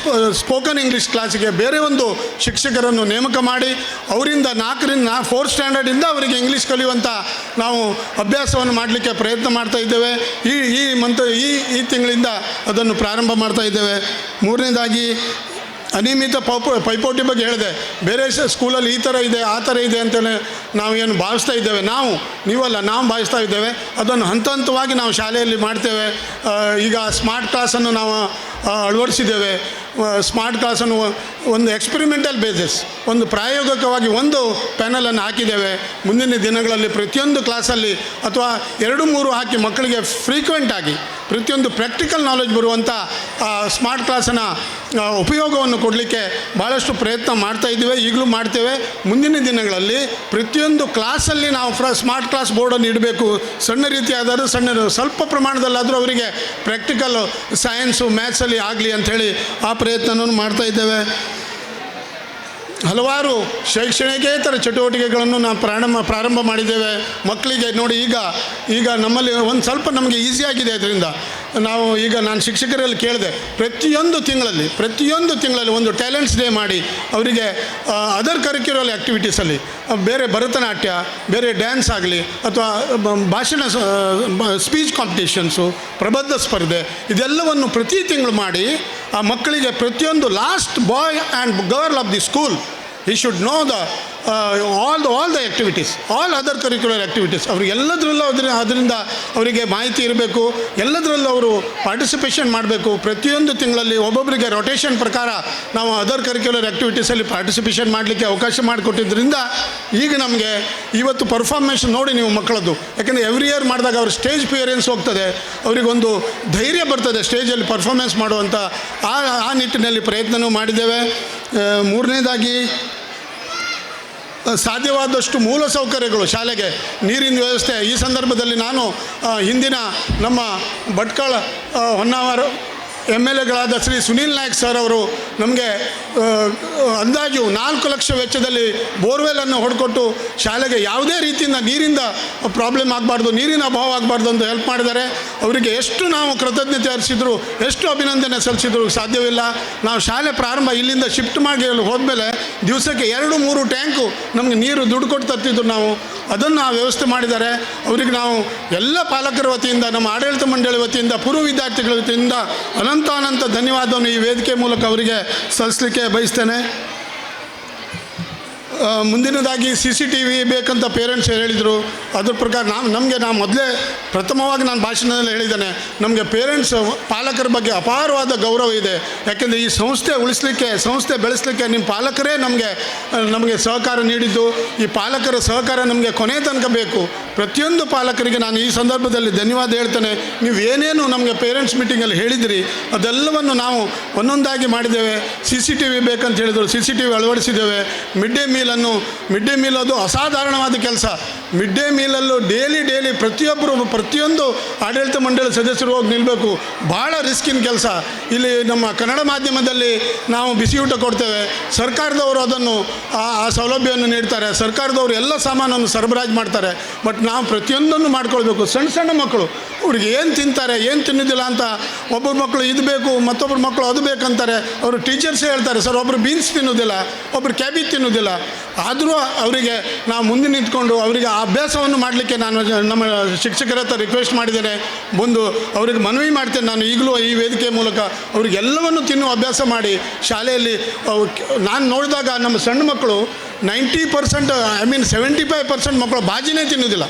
ಸ್ಪೋಕನ್ ಇಂಗ್ಲೀಷ್ ಕ್ಲಾಸಿಗೆ ಬೇರೆ ಒಂದು ಶಿಕ್ಷಕರನ್ನು ನೇಮಕ ಮಾಡಿ ಅವರಿಂದ 4th ಸ್ಟ್ಯಾಂಡರ್ಡಿಂದ ಅವರಿಗೆ ಇಂಗ್ಲೀಷ್ ಕಲಿಯುವಂಥ ನಾವು ಅಭ್ಯಾಸವನ್ನು ಮಾಡಲಿಕ್ಕೆ ಪ್ರಯತ್ನ ಮಾಡ್ತಾ ಇದ್ದೇವೆ. ಈ ತಿಂಗಳಿಂದ ಅದನ್ನು ಪ್ರಾರಂಭ ಮಾಡ್ತಾ ಇದ್ದೇವೆ. ಮೂರನೇದಾಗಿ ಅನಿಯಮಿತ ಪೈಪೋಟಿ ಬಗ್ಗೆ ಹೇಳಿದೆ. ಬೇರೆ ಸ್ಕೂಲಲ್ಲಿ ಈ ಥರ ಇದೆ, ಆ ಥರ ಇದೆ ಅಂತಲೇ ನಾವೇನು ಭಾವಿಸ್ತಾ ಇದ್ದೇವೆ, ನಾವು ಭಾವಿಸ್ತಾ ಇದ್ದೇವೆ. ಅದನ್ನು ಹಂತವಾಗಿ ನಾವು ಶಾಲೆಯಲ್ಲಿ ಮಾಡ್ತೇವೆ. ಈಗ ಸ್ಮಾರ್ಟ್ ಕ್ಲಾಸನ್ನು ನಾವು ಅಳವಡಿಸಿದ್ದೇವೆ. ಸ್ಮಾರ್ಟ್ ಕ್ಲಾಸನ್ನು ಒಂದು ಎಕ್ಸ್ಪೆರಿಮೆಂಟಲ್ ಬೇಸಿಸ್, ಒಂದು ಪ್ರಾಯೋಗಿಕವಾಗಿ ಒಂದು ಪ್ಯಾನಲನ್ನು ಹಾಕಿದ್ದೇವೆ. ಮುಂದಿನ ದಿನಗಳಲ್ಲಿ ಪ್ರತಿಯೊಂದು ಕ್ಲಾಸಲ್ಲಿ ಅಥವಾ 2-3 ಹಾಕಿ ಮಕ್ಕಳಿಗೆ ಫ್ರೀಕ್ವೆಂಟ್ ಆಗಿ ಪ್ರತಿಯೊಂದು ಪ್ರಾಕ್ಟಿಕಲ್ ನಾಲೆಜ್ ಬರುವಂಥ ಸ್ಮಾರ್ಟ್ ಕ್ಲಾಸನ್ನು ಉಪಯೋಗವನ್ನು ಕೊಡಲಿಕ್ಕೆ ಭಾಳಷ್ಟು ಪ್ರಯತ್ನ ಮಾಡ್ತಾ ಇದ್ದೀವಿ, ಈಗಲೂ ಮಾಡ್ತೇವೆ. ಮುಂದಿನ ದಿನಗಳಲ್ಲಿ ಪ್ರತಿಯೊಂದು ಕ್ಲಾಸಲ್ಲಿ ನಾವು ಸ್ಮಾರ್ಟ್ ಕ್ಲಾಸ್ ಬೋರ್ಡನ್ನು ಇಡಬೇಕು. ಸಣ್ಣ ರೀತಿಯಾದರೂ ಸ್ವಲ್ಪ ಪ್ರಮಾಣದಲ್ಲಾದರೂ ಅವರಿಗೆ ಪ್ರಾಕ್ಟಿಕಲ್ ಸೈನ್ಸು ಮ್ಯಾಥ್ಸಲ್ಲಿ ಆಗಲಿ ಅಂಥೇಳಿ ಆ ಪ್ರಯತ್ನವನ್ನು ಮಾಡ್ತಾ ಇದ್ದೇವೆ. ಹಲವಾರು ಶೈಕ್ಷಣಿಕೇತರ ಚಟುವಟಿಕೆಗಳನ್ನು ನಾವು ಪ್ರಾರಂಭ ಮಾಡಿದ್ದೇವೆ. ಮಕ್ಕಳಿಗೆ ನೋಡಿ, ಈಗ ನಮ್ಮಲ್ಲಿ ಒಂದು ಸ್ವಲ್ಪ ನಮಗೆ ಈಸಿಯಾಗಿದೆ. ಅದರಿಂದ ನಾವು ಈಗ ನಾನು ಶಿಕ್ಷಕರಲ್ಲಿ ಕೇಳಿದೆ, ಪ್ರತಿಯೊಂದು ತಿಂಗಳಲ್ಲಿ ಒಂದು ಟ್ಯಾಲೆಂಟ್ಸ್ ಡೇ ಮಾಡಿ ಅವರಿಗೆ ಅದರ್ ಕರಿಕ್ಯುಲರ್ ಆ್ಯಕ್ಟಿವಿಟೀಸಲ್ಲಿ ಬೇರೆ ಭರತನಾಟ್ಯ, ಬೇರೆ ಡ್ಯಾನ್ಸ್ ಆಗಲಿ ಅಥವಾ ಭಾಷಣ ಸ್ಪೀಚ್ ಕಾಂಪಿಟೇಷನ್ಸು, ಪ್ರಬಂಧ ಸ್ಪರ್ಧೆ ಇದೆಲ್ಲವನ್ನು ಪ್ರತಿ ತಿಂಗಳು ಮಾಡಿ ಆ ಮಕ್ಕಳಿಗೆ ಪ್ರತಿಯೊಂದು last boy and girl of the school he should know the all the activities, all other curricular activities. ಅವ್ರಿಗೆ ಎಲ್ಲದರಲ್ಲೂ ಅದರಿಂದ ಅವರಿಗೆ ಮಾಹಿತಿ ಇರಬೇಕು, ಎಲ್ಲದರಲ್ಲೂ ಅವರು ಪಾರ್ಟಿಸಿಪೇಷನ್ ಮಾಡಬೇಕು. ಪ್ರತಿಯೊಂದು ತಿಂಗಳಲ್ಲಿ ಒಬ್ಬೊಬ್ಬರಿಗೆ ರೊಟೇಷನ್ ಪ್ರಕಾರ ನಾವು ಅದರ್ ಕರಿಕ್ಯುಲರ್ ಆ್ಯಕ್ಟಿವಿಟೀಸಲ್ಲಿ ಪಾರ್ಟಿಸಿಪೇಷನ್ ಮಾಡಲಿಕ್ಕೆ ಅವಕಾಶ ಮಾಡಿಕೊಟ್ಟಿದ್ದರಿಂದ ಈಗ ನಮಗೆ ಇವತ್ತು ಪರ್ಫಾರ್ಮೆನ್ಸ್ ನೋಡಿ ನೀವು ಮಕ್ಕಳದ್ದು, ಯಾಕೆಂದರೆ ಎವ್ರಿ ಇಯರ್ ಮಾಡಿದಾಗ ಅವ್ರ ಸ್ಟೇಜ್ ಫಿಯರೆನ್ಸ್ ಹೋಗ್ತದೆ, ಅವರಿಗೊಂದು ಧೈರ್ಯ ಬರ್ತದೆ ಸ್ಟೇಜಲ್ಲಿ ಪರ್ಫಾರ್ಮೆನ್ಸ್ ಮಾಡುವಂಥ ಆ ನಿಟ್ಟಿನಲ್ಲಿ ಪ್ರಯತ್ನವೂ ಮಾಡಿದ್ದೇವೆ. ಮೂರನೇದಾಗಿ ಸಾಧ್ಯವಾದಷ್ಟು ಮೂಲಸೌಕರ್ಯಗಳು, ಶಾಲೆಗೆ ನೀರಿನ ವ್ಯವಸ್ಥೆ. ಈ ಸಂದರ್ಭದಲ್ಲಿ ನಾನು ಹಿಂದಿನ ನಮ್ಮ ಭಟ್ಕಳ ಹೊನ್ನಾವರ MLAಗಳಾದ ಶ್ರೀ ಸುನೀಲ್ ನಾಯ್ಕ್ ಸರ್ ಅವರು ನಮಗೆ ಅಂದಾಜು 4 ಲಕ್ಷ ವೆಚ್ಚದಲ್ಲಿ ಬೋರ್ವೆಲನ್ನು ಹೊಡ್ಕೊಟ್ಟು ಶಾಲೆಗೆ ಯಾವುದೇ ರೀತಿಯಿಂದ ನೀರಿಂದ ಪ್ರಾಬ್ಲಮ್ ಆಗಬಾರ್ದು, ನೀರಿನ ಅಭಾವ ಆಗಬಾರ್ದು ಅಂತ ಹೆಲ್ಪ್ ಮಾಡಿದ್ದಾರೆ. ಅವರಿಗೆ ಎಷ್ಟು ನಾವು ಕೃತಜ್ಞತೆ ಅರ್ಪಿಸಿದ್ರು, ಎಷ್ಟು ಅಭಿನಂದನೆ ಸಲ್ಲಿಸಿದ್ರು ಸಾಧ್ಯವಿಲ್ಲ. ನಾವು ಶಾಲೆ ಪ್ರಾರಂಭ ಇಲ್ಲಿಂದ ಶಿಫ್ಟ್ ಮಾಡಿ ಹೋದ್ಮೇಲೆ ದಿವಸಕ್ಕೆ 2-3 ಟ್ಯಾಂಕು ನಮಗೆ ನೀರು ದುಡ್ಡು ಕೊಟ್ಟು ತರ್ತಿದ್ರು ನಾವು, ಅದನ್ನು ವ್ಯವಸ್ಥೆ ಮಾಡಿದ್ದಾರೆ. ಅವರಿಗೆ ನಾವು ಎಲ್ಲ ಪಾಲಕರ ವತಿಯಿಂದ, ನಮ್ಮ ಆಡಳಿತ ಮಂಡಳಿ ವತಿಯಿಂದ, ಪೂರ್ವ ವಿದ್ಯಾರ್ಥಿಗಳ ವತಿಯಿಂದ ಅನಂತ ಧನ್ಯವಾದವನ್ನು ಈ ವೇದಿಕೆ ಮೂಲಕ ಅವರಿಗೆ ಸಲ್ಲಿಸಲಿಕ್ಕೆ ಬಯಸ್ತೇನೆ. ಮುಂದಿನದಾಗಿ CCTV ಬೇಕಂತ ಪೇರೆಂಟ್ಸ್ ಹೇಳಿದರು. ಅದ್ರ ಪ್ರಕಾರ ನಾವು ಮೊದಲೇ ಪ್ರಥಮವಾಗಿ ನಾನು ಭಾಷಣದಲ್ಲಿ ಹೇಳಿದ್ದೇನೆ, ನಮಗೆ ಪೇರೆಂಟ್ಸ್ ಪಾಲಕರ ಬಗ್ಗೆ ಅಪಾರವಾದ ಗೌರವ ಇದೆ. ಯಾಕೆಂದರೆ ಈ ಸಂಸ್ಥೆ ಉಳಿಸಲಿಕ್ಕೆ, ಸಂಸ್ಥೆ ಬೆಳೆಸಲಿಕ್ಕೆ ನಿಮ್ಮ ಪಾಲಕರೇ ನಮಗೆ ಸಹಕಾರ ನೀಡಿದ್ದು. ಈ ಪಾಲಕರ ಸಹಕಾರ ನಮಗೆ ಕೊನೆ ತನಕ ಬೇಕು. ಪ್ರತಿಯೊಂದು ಪಾಲಕರಿಗೆ ನಾನು ಈ ಸಂದರ್ಭದಲ್ಲಿ ಧನ್ಯವಾದ ಹೇಳ್ತೇನೆ. ನೀವು ಏನೇನು ನಮಗೆ ಪೇರೆಂಟ್ಸ್ ಮೀಟಿಂಗಲ್ಲಿ ಹೇಳಿದಿರಿ ಅದೆಲ್ಲವನ್ನು ನಾವು ಒಂದೊಂದಾಗಿ ಮಾಡಿದ್ದೇವೆ. CCTV ಬೇಕಂತ ಹೇಳಿದರು, CCTV ಅಳವಡಿಸಿದ್ದೇವೆ. ಮಿಡ್ ಡೇ ಮೀಲ್ ಅದು ಅಸಾಧಾರಣವಾದ ಕೆಲಸ. ಮಿಡ್ ಡೇ ಮೀಲಲ್ಲೂ ಡೈಲಿ ಪ್ರತಿಯೊಂದು ಆಡಳಿತ ಮಂಡಳಿ ಸದಸ್ಯರು ಹೋಗಿ ನಿಲ್ಲಬೇಕು. ಭಾಳ ರಿಸ್ಕಿನ ಕೆಲಸ. ಇಲ್ಲಿ ನಮ್ಮ ಕನ್ನಡ ಮಾಧ್ಯಮದಲ್ಲಿ ನಾವು ಬಿಸಿಯೂಟ ಕೊಡ್ತೇವೆ, ಸರ್ಕಾರದವರು ಅದನ್ನು ಆ ಸೌಲಭ್ಯವನ್ನು ನೀಡ್ತಾರೆ, ಸರ್ಕಾರದವರು ಎಲ್ಲ ಸಾಮಾನನ್ನು ಸರಬರಾಜು ಮಾಡ್ತಾರೆ. ಬಟ್ ನಾವು ಪ್ರತಿಯೊಂದನ್ನು ಮಾಡ್ಕೊಳ್ಬೇಕು. ಸಣ್ಣ ಮಕ್ಕಳು ಅವ್ರಿಗೆ ಏನು ತಿಂತಾರೆ, ಏನು ತಿನ್ನೋದಿಲ್ಲ ಅಂತ ಒಬ್ಬರು ಮಕ್ಕಳು ಇದು ಬೇಕು, ಮತ್ತೊಬ್ಬರು ಮಕ್ಕಳು ಅದು ಬೇಕಂತಾರೆ. ಅವರು ಟೀಚರ್ಸೇ ಹೇಳ್ತಾರೆ, ಸರ್ ಒಬ್ಬರು ಬೀನ್ಸ್ ತಿನ್ನೋದಿಲ್ಲ, ಒಬ್ಬರು ಕ್ಯಾಬೇಜ್ ತಿನ್ನೋದಿಲ್ಲ. ಆದರೂ ಅವರಿಗೆ ನಾವು ಮುಂದೆ ನಿಂತ್ಕೊಂಡು ಅವರಿಗೆ ಆ ಅಭ್ಯಾಸವನ್ನು ಮಾಡಲಿಕ್ಕೆ ನಾನು ನಮ್ಮ ಶಿಕ್ಷಕರ ಹತ್ರ ರಿಕ್ವೆಸ್ಟ್ ಮಾಡಿದ್ದೇನೆ. ಬಂದು ಅವರಿಗೆ ಮನವಿ ಮಾಡ್ತೇನೆ ನಾನು ಈಗಲೂ ಈ ವೇದಿಕೆ ಮೂಲಕ, ಅವರಿಗೆಲ್ಲವನ್ನು ತಿನ್ನುವ ಅಭ್ಯಾಸ ಮಾಡಿ ಶಾಲೆಯಲ್ಲಿ. ನಾನು ನೋಡಿದಾಗ ನಮ್ಮ ಸಣ್ಣ ಮಕ್ಕಳು 90%, 75% ಮಕ್ಕಳು ಬಾಜಿನೇ ತಿನ್ನೋದಿಲ್ಲ.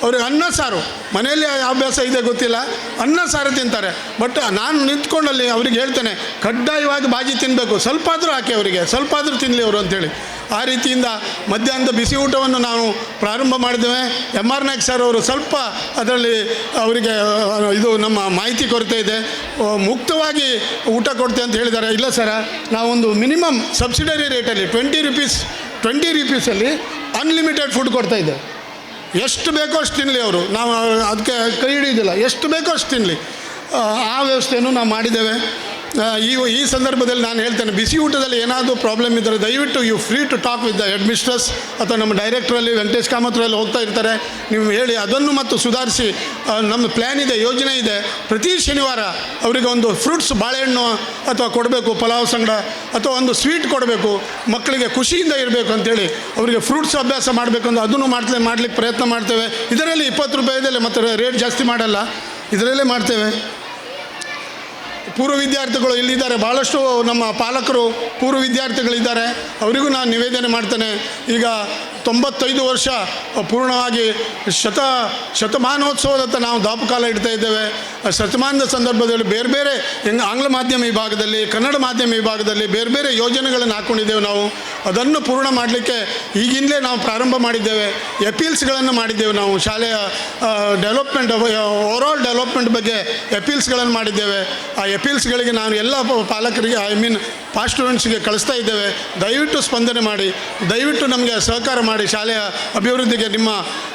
ಅವ್ರಿಗೆ ಅನ್ನ ಸಾರು, ಮನೆಯಲ್ಲಿ ಅಭ್ಯಾಸ ಇದೆ ಗೊತ್ತಿಲ್ಲ, ಅನ್ನ ಸಾರು ತಿಂತಾರೆ. ಬಟ್ ನಾನು ನಿಂತ್ಕೊಂಡಲ್ಲಿ ಅವ್ರಿಗೆ ಹೇಳ್ತೇನೆ, ಕಡ್ಡಾಯವಾಗಿ ಬಾಜಿ ತಿನ್ನಬೇಕು, ಸ್ವಲ್ಪ ಆದರೂ ಹಾಕಿ ಅವರಿಗೆ, ಸ್ವಲ್ಪ ಆದರೂ ತಿನ್ನಲಿ ಅವರು ಅಂಥೇಳಿ. ಆ ರೀತಿಯಿಂದ ಮಧ್ಯಾಹ್ನದ ಬಿಸಿ ಊಟವನ್ನು ನಾವು ಪ್ರಾರಂಭ ಮಾಡಿದ್ದೇವೆ. MR ನಾಯ್ಕ್ ಸರ್ ಅವರು ಸ್ವಲ್ಪ ಅದರಲ್ಲಿ ಅವರಿಗೆ ಇದು ನಮ್ಮ ಮಾಹಿತಿ ಕೊರತೆ ಇದೆ, ಮುಕ್ತವಾಗಿ ಊಟ ಕೊಡ್ತೇವೆ ಅಂತ ಹೇಳಿದ್ದಾರೆ. ಇಲ್ಲ ಸರ, ನಾವೊಂದು ಮಿನಿಮಮ್ ಸಬ್ಸಿಡರಿ ರೇಟಲ್ಲಿ 20 ರೂಪೀಸಲ್ಲಿ ಅನ್ಲಿಮಿಟೆಡ್ ಫುಡ್ ಕೊಡ್ತಾಯಿದ್ದೆ. ಎಷ್ಟು ಬೇಕೋ ಅಷ್ಟು ತಿನ್ನಲಿ ಅವರು, ನಾವು ಅದಕ್ಕೆ ಕೈ ಹಿಡಿಯೋದಿಲ್ಲ, ಎಷ್ಟು ಬೇಕೋ ಅಷ್ಟು ತಿನ್ನಲಿ. ಆ ವ್ಯವಸ್ಥೆಯನ್ನು ನಾವು ಮಾಡಿದ್ದೇವೆ. ಈ ಸಂದರ್ಭದಲ್ಲಿ ನಾನು ಹೇಳ್ತೇನೆ, ಬಿಸಿ ಊಟದಲ್ಲಿ ಏನಾದರೂ ಪ್ರಾಬ್ಲಮ್ ಇದ್ದರೆ ದಯವಿಟ್ಟು you free to talk with the head mistress ಅಥವಾ ನಮ್ಮ ಡೈರೆಕ್ಟ್ರಲ್ಲಿ ವೆಂಕಟೇಶ್ ಕಾಮತ್ರಲ್ಲಿ ಹೋಗ್ತಾ ಇರ್ತಾರೆ, ನೀವು ಹೇಳಿ ಅದನ್ನು ಮತ್ತು ಸುಧಾರಿಸಿ. ನಮ್ಮ ಪ್ಲ್ಯಾನ್ ಇದೆ, ಯೋಜನೆ ಇದೆ. ಪ್ರತಿ ಶನಿವಾರ ಅವರಿಗೆ ಒಂದು ಫ್ರೂಟ್ಸ್, ಬಾಳೆಹಣ್ಣು ಅಥವಾ ಕೊಡಬೇಕು, ಪಲಾವ್ ಸಂಗಡ ಅಥವಾ ಒಂದು ಸ್ವೀಟ್ ಕೊಡಬೇಕು, ಮಕ್ಕಳಿಗೆ ಖುಷಿಯಿಂದ ಇರಬೇಕು ಅಂಥೇಳಿ ಅವರಿಗೆ ಫ್ರೂಟ್ಸ್ ಅಭ್ಯಾಸ ಮಾಡಬೇಕು ಅಂತ ಅದನ್ನು ಮಾಡಲಿಕ್ಕೆ ಪ್ರಯತ್ನ ಮಾಡ್ತೇವೆ. ಇದರಲ್ಲಿ 20 ರೂಪಾಯಿದಲ್ಲೇ, ಮತ್ತು ರೇಟ್ ಜಾಸ್ತಿ ಮಾಡಲ್ಲ, ಇದರಲ್ಲೇ ಮಾಡ್ತೇವೆ. ಪೂರ್ವ ವಿದ್ಯಾರ್ಥಿಗಳು ಇಲ್ಲಿದ್ದಾರೆ, ಭಾಳಷ್ಟು ನಮ್ಮ ಪಾಲಕರು ಪೂರ್ವ ವಿದ್ಯಾರ್ಥಿಗಳಿದ್ದಾರೆ, ಅವರಿಗೂ ನಾನು ನಿವೇದನೆ ಮಾಡ್ತೇನೆ. ಈಗ 95 ವರ್ಷ ಪೂರ್ಣವಾಗಿ ಶತಮಾನೋತ್ಸವದತ್ತ ನಾವು ದಾಪುಕಾಲ ಇಡ್ತಾ ಇದ್ದೇವೆ. ಶತಮಾನದ ಸಂದರ್ಭದಲ್ಲಿ ಬೇರೆ ಬೇರೆ ಆಂಗ್ಲ ಮಾಧ್ಯಮ ವಿಭಾಗದಲ್ಲಿ, ಕನ್ನಡ ಮಾಧ್ಯಮ ವಿಭಾಗದಲ್ಲಿ ಬೇರೆ ಬೇರೆ ಯೋಜನೆಗಳನ್ನು ಹಾಕ್ಕೊಂಡಿದ್ದೇವೆ ನಾವು. ಅದನ್ನು ಪೂರ್ಣ ಮಾಡಲಿಕ್ಕೆ ಈಗಿಂದಲೇ ನಾವು ಪ್ರಾರಂಭ ಮಾಡಿದ್ದೇವೆ. ಎಪೀಲ್ಸ್ಗಳನ್ನು ಮಾಡಿದ್ದೇವೆ ನಾವು. ಶಾಲೆಯ ಡೆವಲಪ್ಮೆಂಟ್, ಓವರಾಲ್ ಡೆವಲಪ್ಮೆಂಟ್ ಬಗ್ಗೆ ಎಪೀಲ್ಸ್ಗಳನ್ನು ಮಾಡಿದ್ದೇವೆ. ಆ ಎಪೀಲ್ಸ್ಗಳಿಗೆ ನಾನು ಎಲ್ಲ ಪಾಲಕರಿಗೆ, ಪಾಸ್ಟ್ ಸ್ಟೂಡೆಂಟ್ಸ್ಗೆ ಕಳಿಸ್ತಾ ಇದ್ದೇವೆ. ದಯವಿಟ್ಟು ಸ್ಪಂದನೆ ಮಾಡಿ, ದಯವಿಟ್ಟು ನಮಗೆ ಸಹಕಾರ ಮಾಡಿ, ಶಾಲೆಯ ಅಭಿವೃದ್ಧಿಗೆ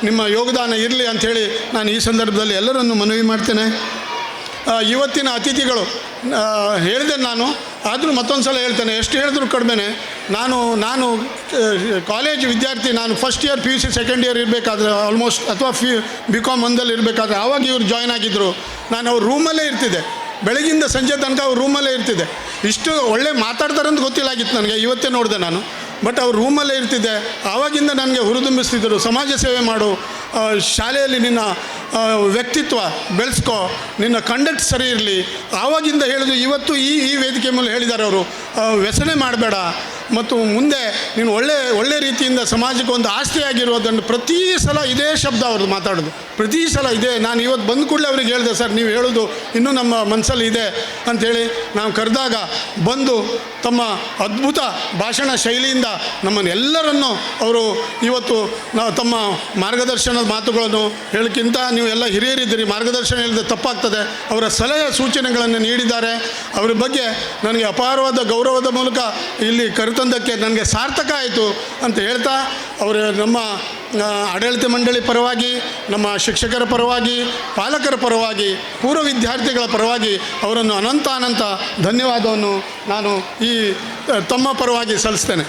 ನಿಮ್ಮ ಯೋಗದಾನ ಇರಲಿ ಅಂಥೇಳಿ ನಾನು ಈ ಸಂದರ್ಭದಲ್ಲಿ ಎಲ್ಲರನ್ನು ಮನವಿ ಮಾಡ್ತೇನೆ. ಇವತ್ತಿನ ಅತಿಥಿಗಳು ಹೇಳಿದೆ ನಾನು, ಆದರೂ ಮತ್ತೊಂದು ಸಲ ಹೇಳ್ತೇನೆ, ಎಷ್ಟು ಹೇಳಿದ್ರು ಕಡಿಮೆ. ನಾನು ಕಾಲೇಜ್ ವಿದ್ಯಾರ್ಥಿ, ನಾನು first year PUC second year ಇರಬೇಕಾದ್ರೆ ಆಲ್ಮೋಸ್ಟ್, ಅಥವಾ BCom ಒಂದಲ್ಲಿ ಇರಬೇಕಾದ್ರೆ ಆವಾಗ ಇವರು ಜಾಯ್ನ್ ಆಗಿದ್ದರು. ನಾನು ಅವ್ರ ರೂಮಲ್ಲೇ ಇರ್ತಿದ್ದೆ, ಬೆಳಗಿಂದ ಸಂಜೆ ತನಕ ಅವ್ರ ರೂಮಲ್ಲೇ ಇರ್ತಿದ್ದೆ. ಇಷ್ಟು ಒಳ್ಳೆ ಮಾತಾಡ್ತಾರಂತ ಗೊತ್ತಿಲ್ಲಾಗಿತ್ತು ನನಗೆ, ಇವತ್ತೇ ನೋಡಿದೆ ನಾನು. ಬಟ್ ಅವ್ರ ರೂಮಲ್ಲೇ ಇರ್ತಿದ್ದೆ. ಆವಾಗಿಂದ ನನಗೆ ಹುರಿದುಂಬಿಸ್ತಿದ್ದರು, ಸಮಾಜ ಸೇವೆ ಮಾಡು, ಶಾಲೆಯಲ್ಲಿ ನಿನ್ನ ವ್ಯಕ್ತಿತ್ವ ಬೆಳೆಸ್ಕೊ, ನಿನ್ನ ಕಂಡಕ್ಟ್ ಸರಿ ಇರಲಿ. ಆವಾಗಿಂದ ಹೇಳಿದ್ರು. ಇವತ್ತು ಈ ವೇದಿಕೆ ಮೇಲೆ ಹೇಳಿದ್ದಾರೆ ಅವರು, ವ್ಯಸನೆ ಮಾಡಬೇಡ ಮತ್ತು ಮುಂದೆ ನೀನು ಒಳ್ಳೆ ರೀತಿಯಿಂದ ಸಮಾಜಕ್ಕೆ ಒಂದು ಆಸ್ತಿಯಾಗಿರೋದನ್ನು ಪ್ರತಿ ಸಲ ಇದೇ ಶಬ್ದ ಅವ್ರದ್ದು ಮಾತಾಡೋದು, ಪ್ರತಿ ಸಲ ಇದೆ. ನಾನು ಇವತ್ತು ಬಂದ ಕೂಡಲೇ ಅವ್ರಿಗೆ ಹೇಳಿದೆ, ಸರ್ ನೀವು ಹೇಳೋದು ಇನ್ನೂ ನಮ್ಮ ಮನಸ್ಸಲ್ಲಿ ಇದೆ ಅಂಥೇಳಿ. ನಾವು ಕರೆದಾಗ ಬಂದು ತಮ್ಮ ಅದ್ಭುತ ಭಾಷಣ ಶೈಲಿಯಿಂದ ನಮ್ಮನ್ನೆಲ್ಲರನ್ನು ಅವರು ಇವತ್ತು ತಮ್ಮ ಮಾರ್ಗದರ್ಶನದ ಮಾತುಗಳನ್ನು ಹೇಳೋಕ್ಕಿಂತ, ನೀವು ಎಲ್ಲ ಹಿರಿಯರಿದ್ದೀರಿ, ಮಾರ್ಗದರ್ಶನ ಹೇಳಿದ್ರೆ ತಪ್ಪಾಗ್ತದೆ, ಅವರ ಸಲಹೆ ಸೂಚನೆಗಳನ್ನು ನೀಡಿದ್ದಾರೆ. ಅವರ ಬಗ್ಗೆ ನನಗೆ ಅಪಾರವಾದ ಗೌರವದ ಮೂಲಕ ಇಲ್ಲಿ ಕರೆತಂದಕ್ಕೆ ನನಗೆ ಸಾರ್ಥಕ ಆಯಿತು ಅಂತ ಹೇಳ್ತಾ, ಅವರು ನಮ್ಮ ಆಡಳಿತ ಮಂಡಳಿ ಪರವಾಗಿ, ನಮ್ಮ ಶಿಕ್ಷಕರ ಪರವಾಗಿ, ಪಾಲಕರ ಪರವಾಗಿ, ಪೂರ್ವ ವಿದ್ಯಾರ್ಥಿಗಳ ಪರವಾಗಿ ಅವರನ್ನು ಅನಂತ ಧನ್ಯವಾದವನ್ನು ನಾನು ಈ ತಮ್ಮ ಪರವಾಗಿ ಸಲ್ಲಿಸ್ತೇನೆ.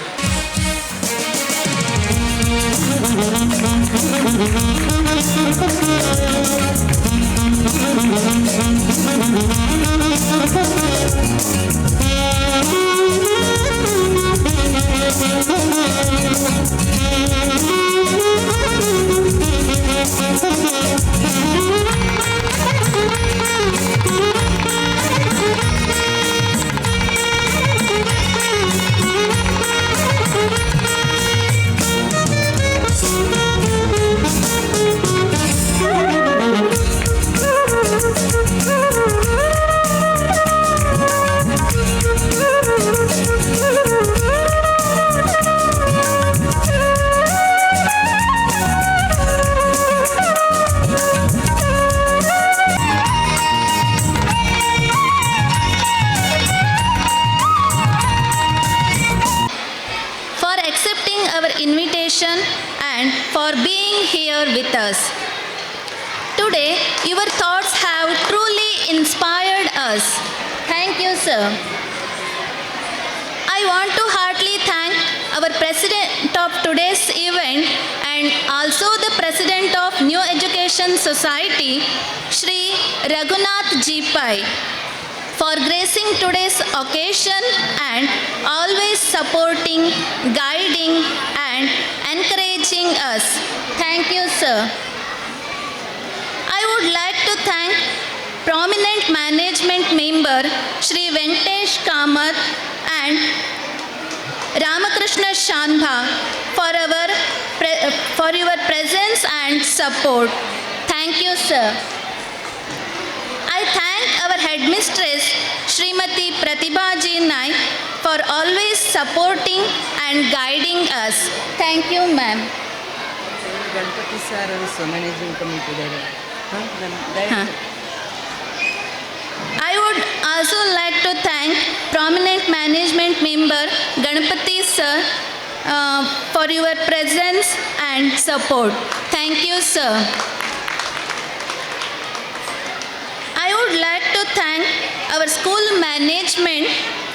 Invitation and for being here with us. Today, your thoughts have truly inspired us. Thank you, sir. I want to heartily thank our president of today's event and also the president of New Education Society, Shri Raghunath G. Pai, for gracing today's occasion and always supporting, guiding and encouraging us. Thank you, sir. I would like to thank prominent management member Shri Venkatesh Kamath and Ramakrishna Shanbha for your presence and support. Thank you, sir. I thank our headmistress Srimati Pratibha Ji Naik for always supporting and guiding us. Thank you, ma'am. Ganpati sir is managing committee there. I would also like to thank prominent management member Ganpati sir for your presence and support. Thank you, sir. I would like to thank our school management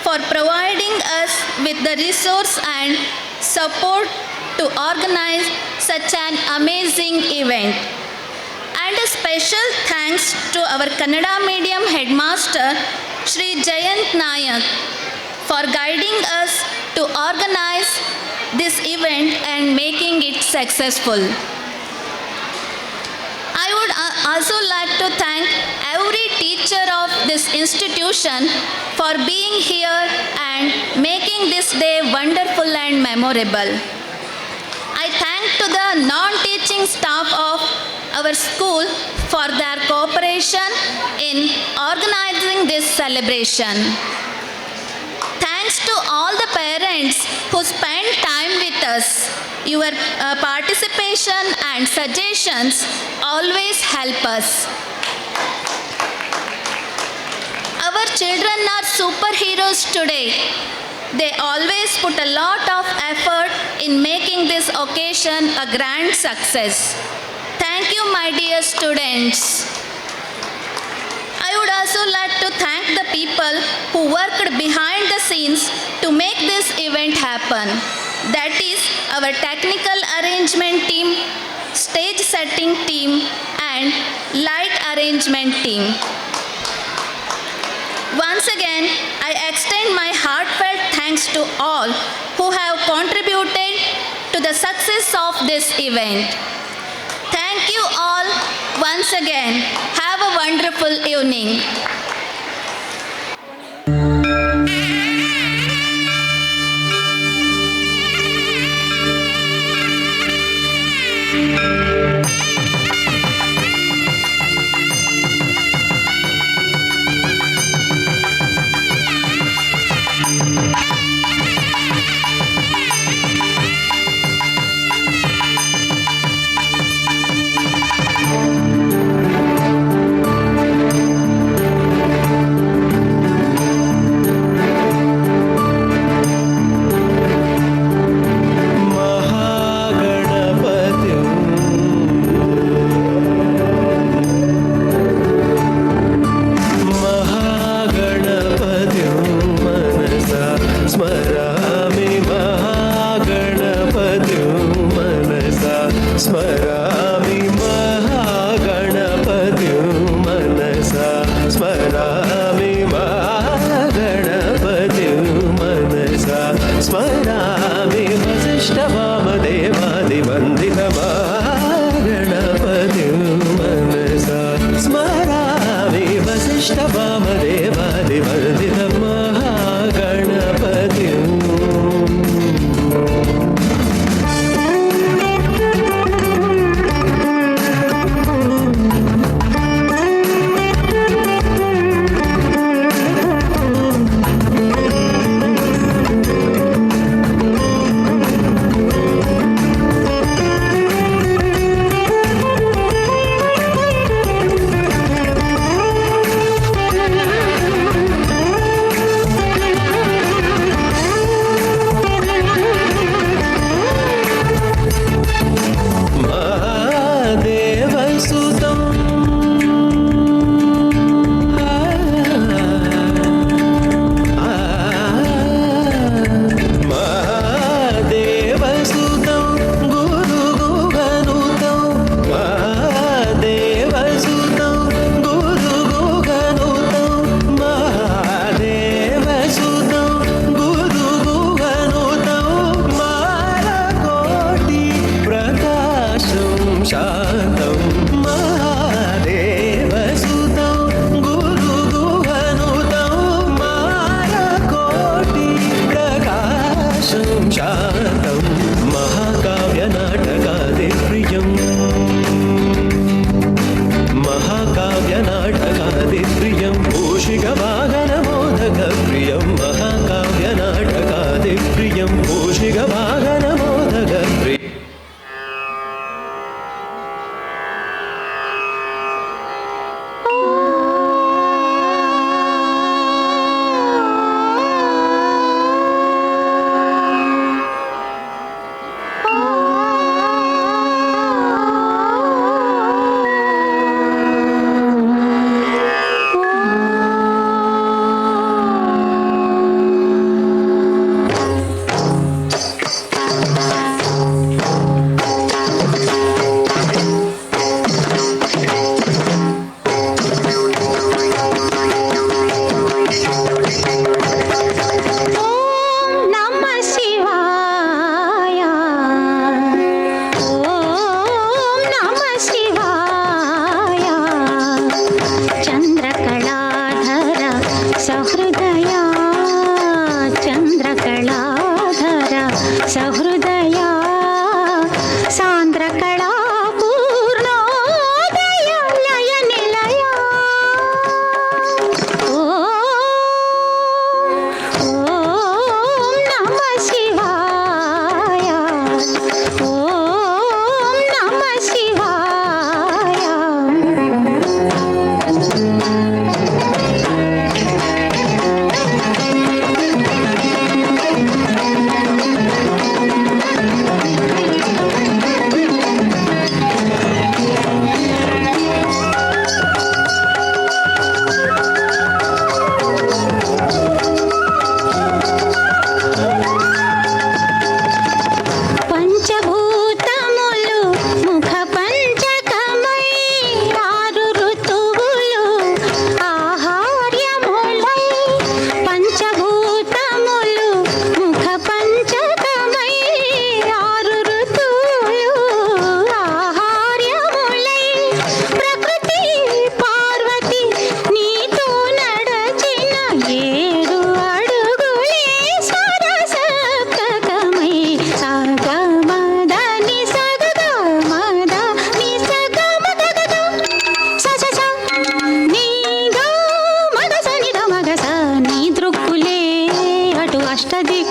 for providing us with the resource and support to organize such an amazing event. And a special thanks to our Kannada medium headmaster Shri Jayant Nayak for guiding us to organize this event and making it successful. I would also like to thank every teacher of this institution for being here and making this day wonderful and memorable. I thank to the non-teaching staff of our school for their cooperation in organizing this celebration. Thanks to all the parents who spent time with us. Your participation and suggestions always help us. Our children are superheroes today. They always put a lot of effort in making this occasion a grand success. Thank you, my dear students. I would also like to thank the people who worked behind the scenes to make this event happen. happen. That is our technical arrangement team, stage setting team, and light arrangement team. Once again, I extend my heartfelt thanks to all who have contributed to the success of this event. Thank you all once again. Have a wonderful evening.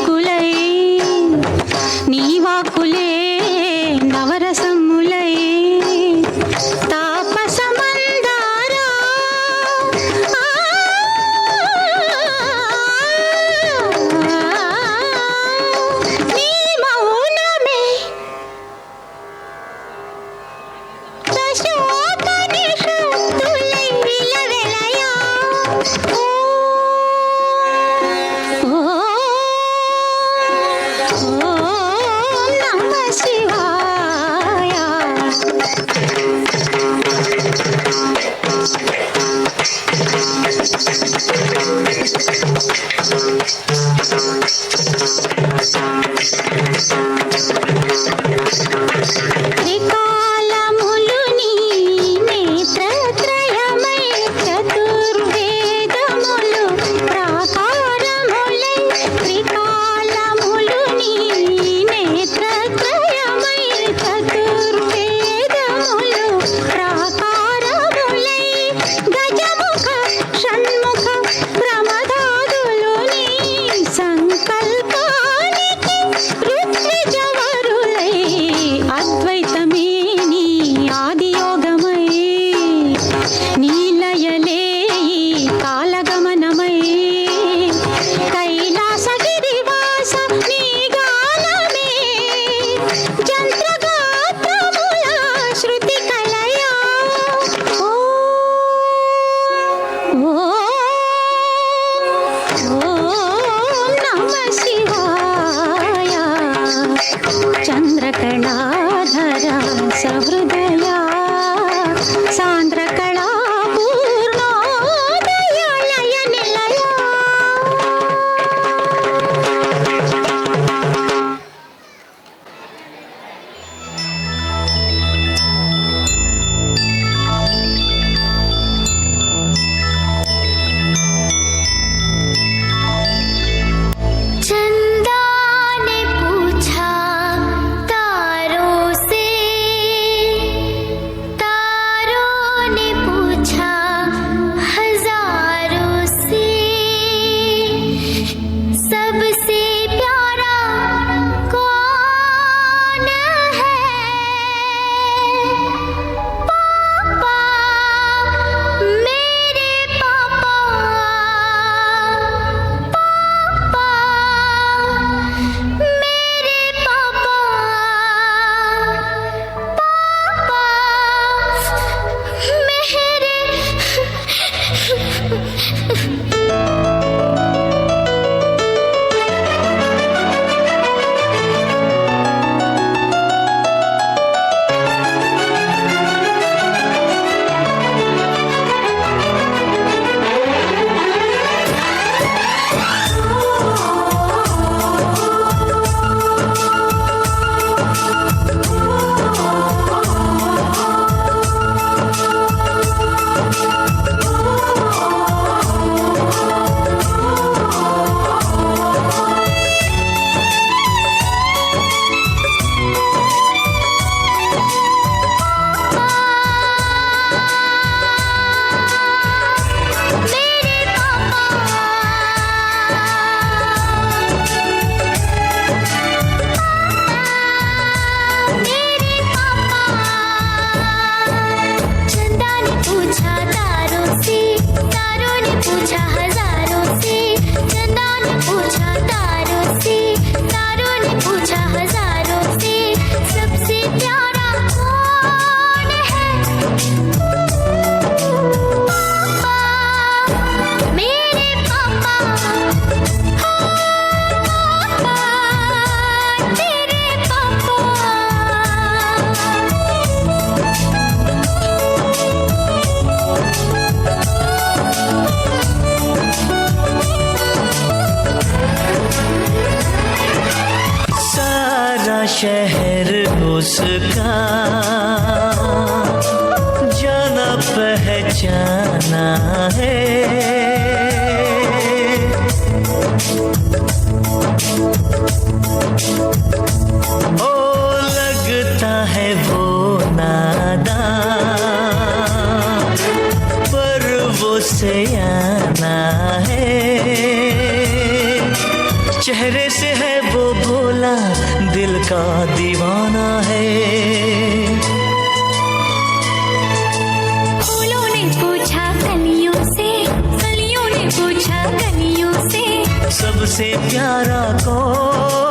కులై నీవాకులే నవరసములై తాపసమందారా నీ మౌనమే శోకని శక్తులై విలవెలయా ఓం నమః శివాయ త్రికాలములు నీ నేత్రత్రయమై చతుర్వేదములు ప్రాకారములై త్రికాలములు నీ నేత్రత్రయమై చతుర్వేదములు ప్రాకారములై గజముఖ షణ్ముఖ ప్రమదాదులు నీ సంకల్పానికి ఋత్విజవరులై అద్వైతమే నీ ఆదియోగమై నీలయలే ఈ కాలగమనమై కైలాసగిరివాస నీ గానమే జంత్రగాత్రముల శృతి కలయా ఓం నమః శివాయ చంద్రకళాధర సహృదయా సాంద్రకళా పూర్ణోదయ లయ నిలయా चंदा ने पूछा तारों से, तारों ने पूछा हजारों से, सबसे प्यारा कौन है? पापा, मेरे पापा, पापा, मेरे पापा, पापा, चंदा ने पूछा तारों से, तारों ने पूछा हजारों से, चंदा ने पूछा तारों से, तारों ने पूछा हजारों से, सबसे प्यारा कौन है? पापा, मेरे पापा, पापा, तेरे पापा। सारा शहर उसका जाना पहचाना है, ओ लगता है वो नादान पर वो सयाना है, चेहरे से है वो भोला दिल का दीवाना है। फूलों ने पूछा कलियों से, कलियों ने पूछा कलियों से, सबसे प्यारा कौन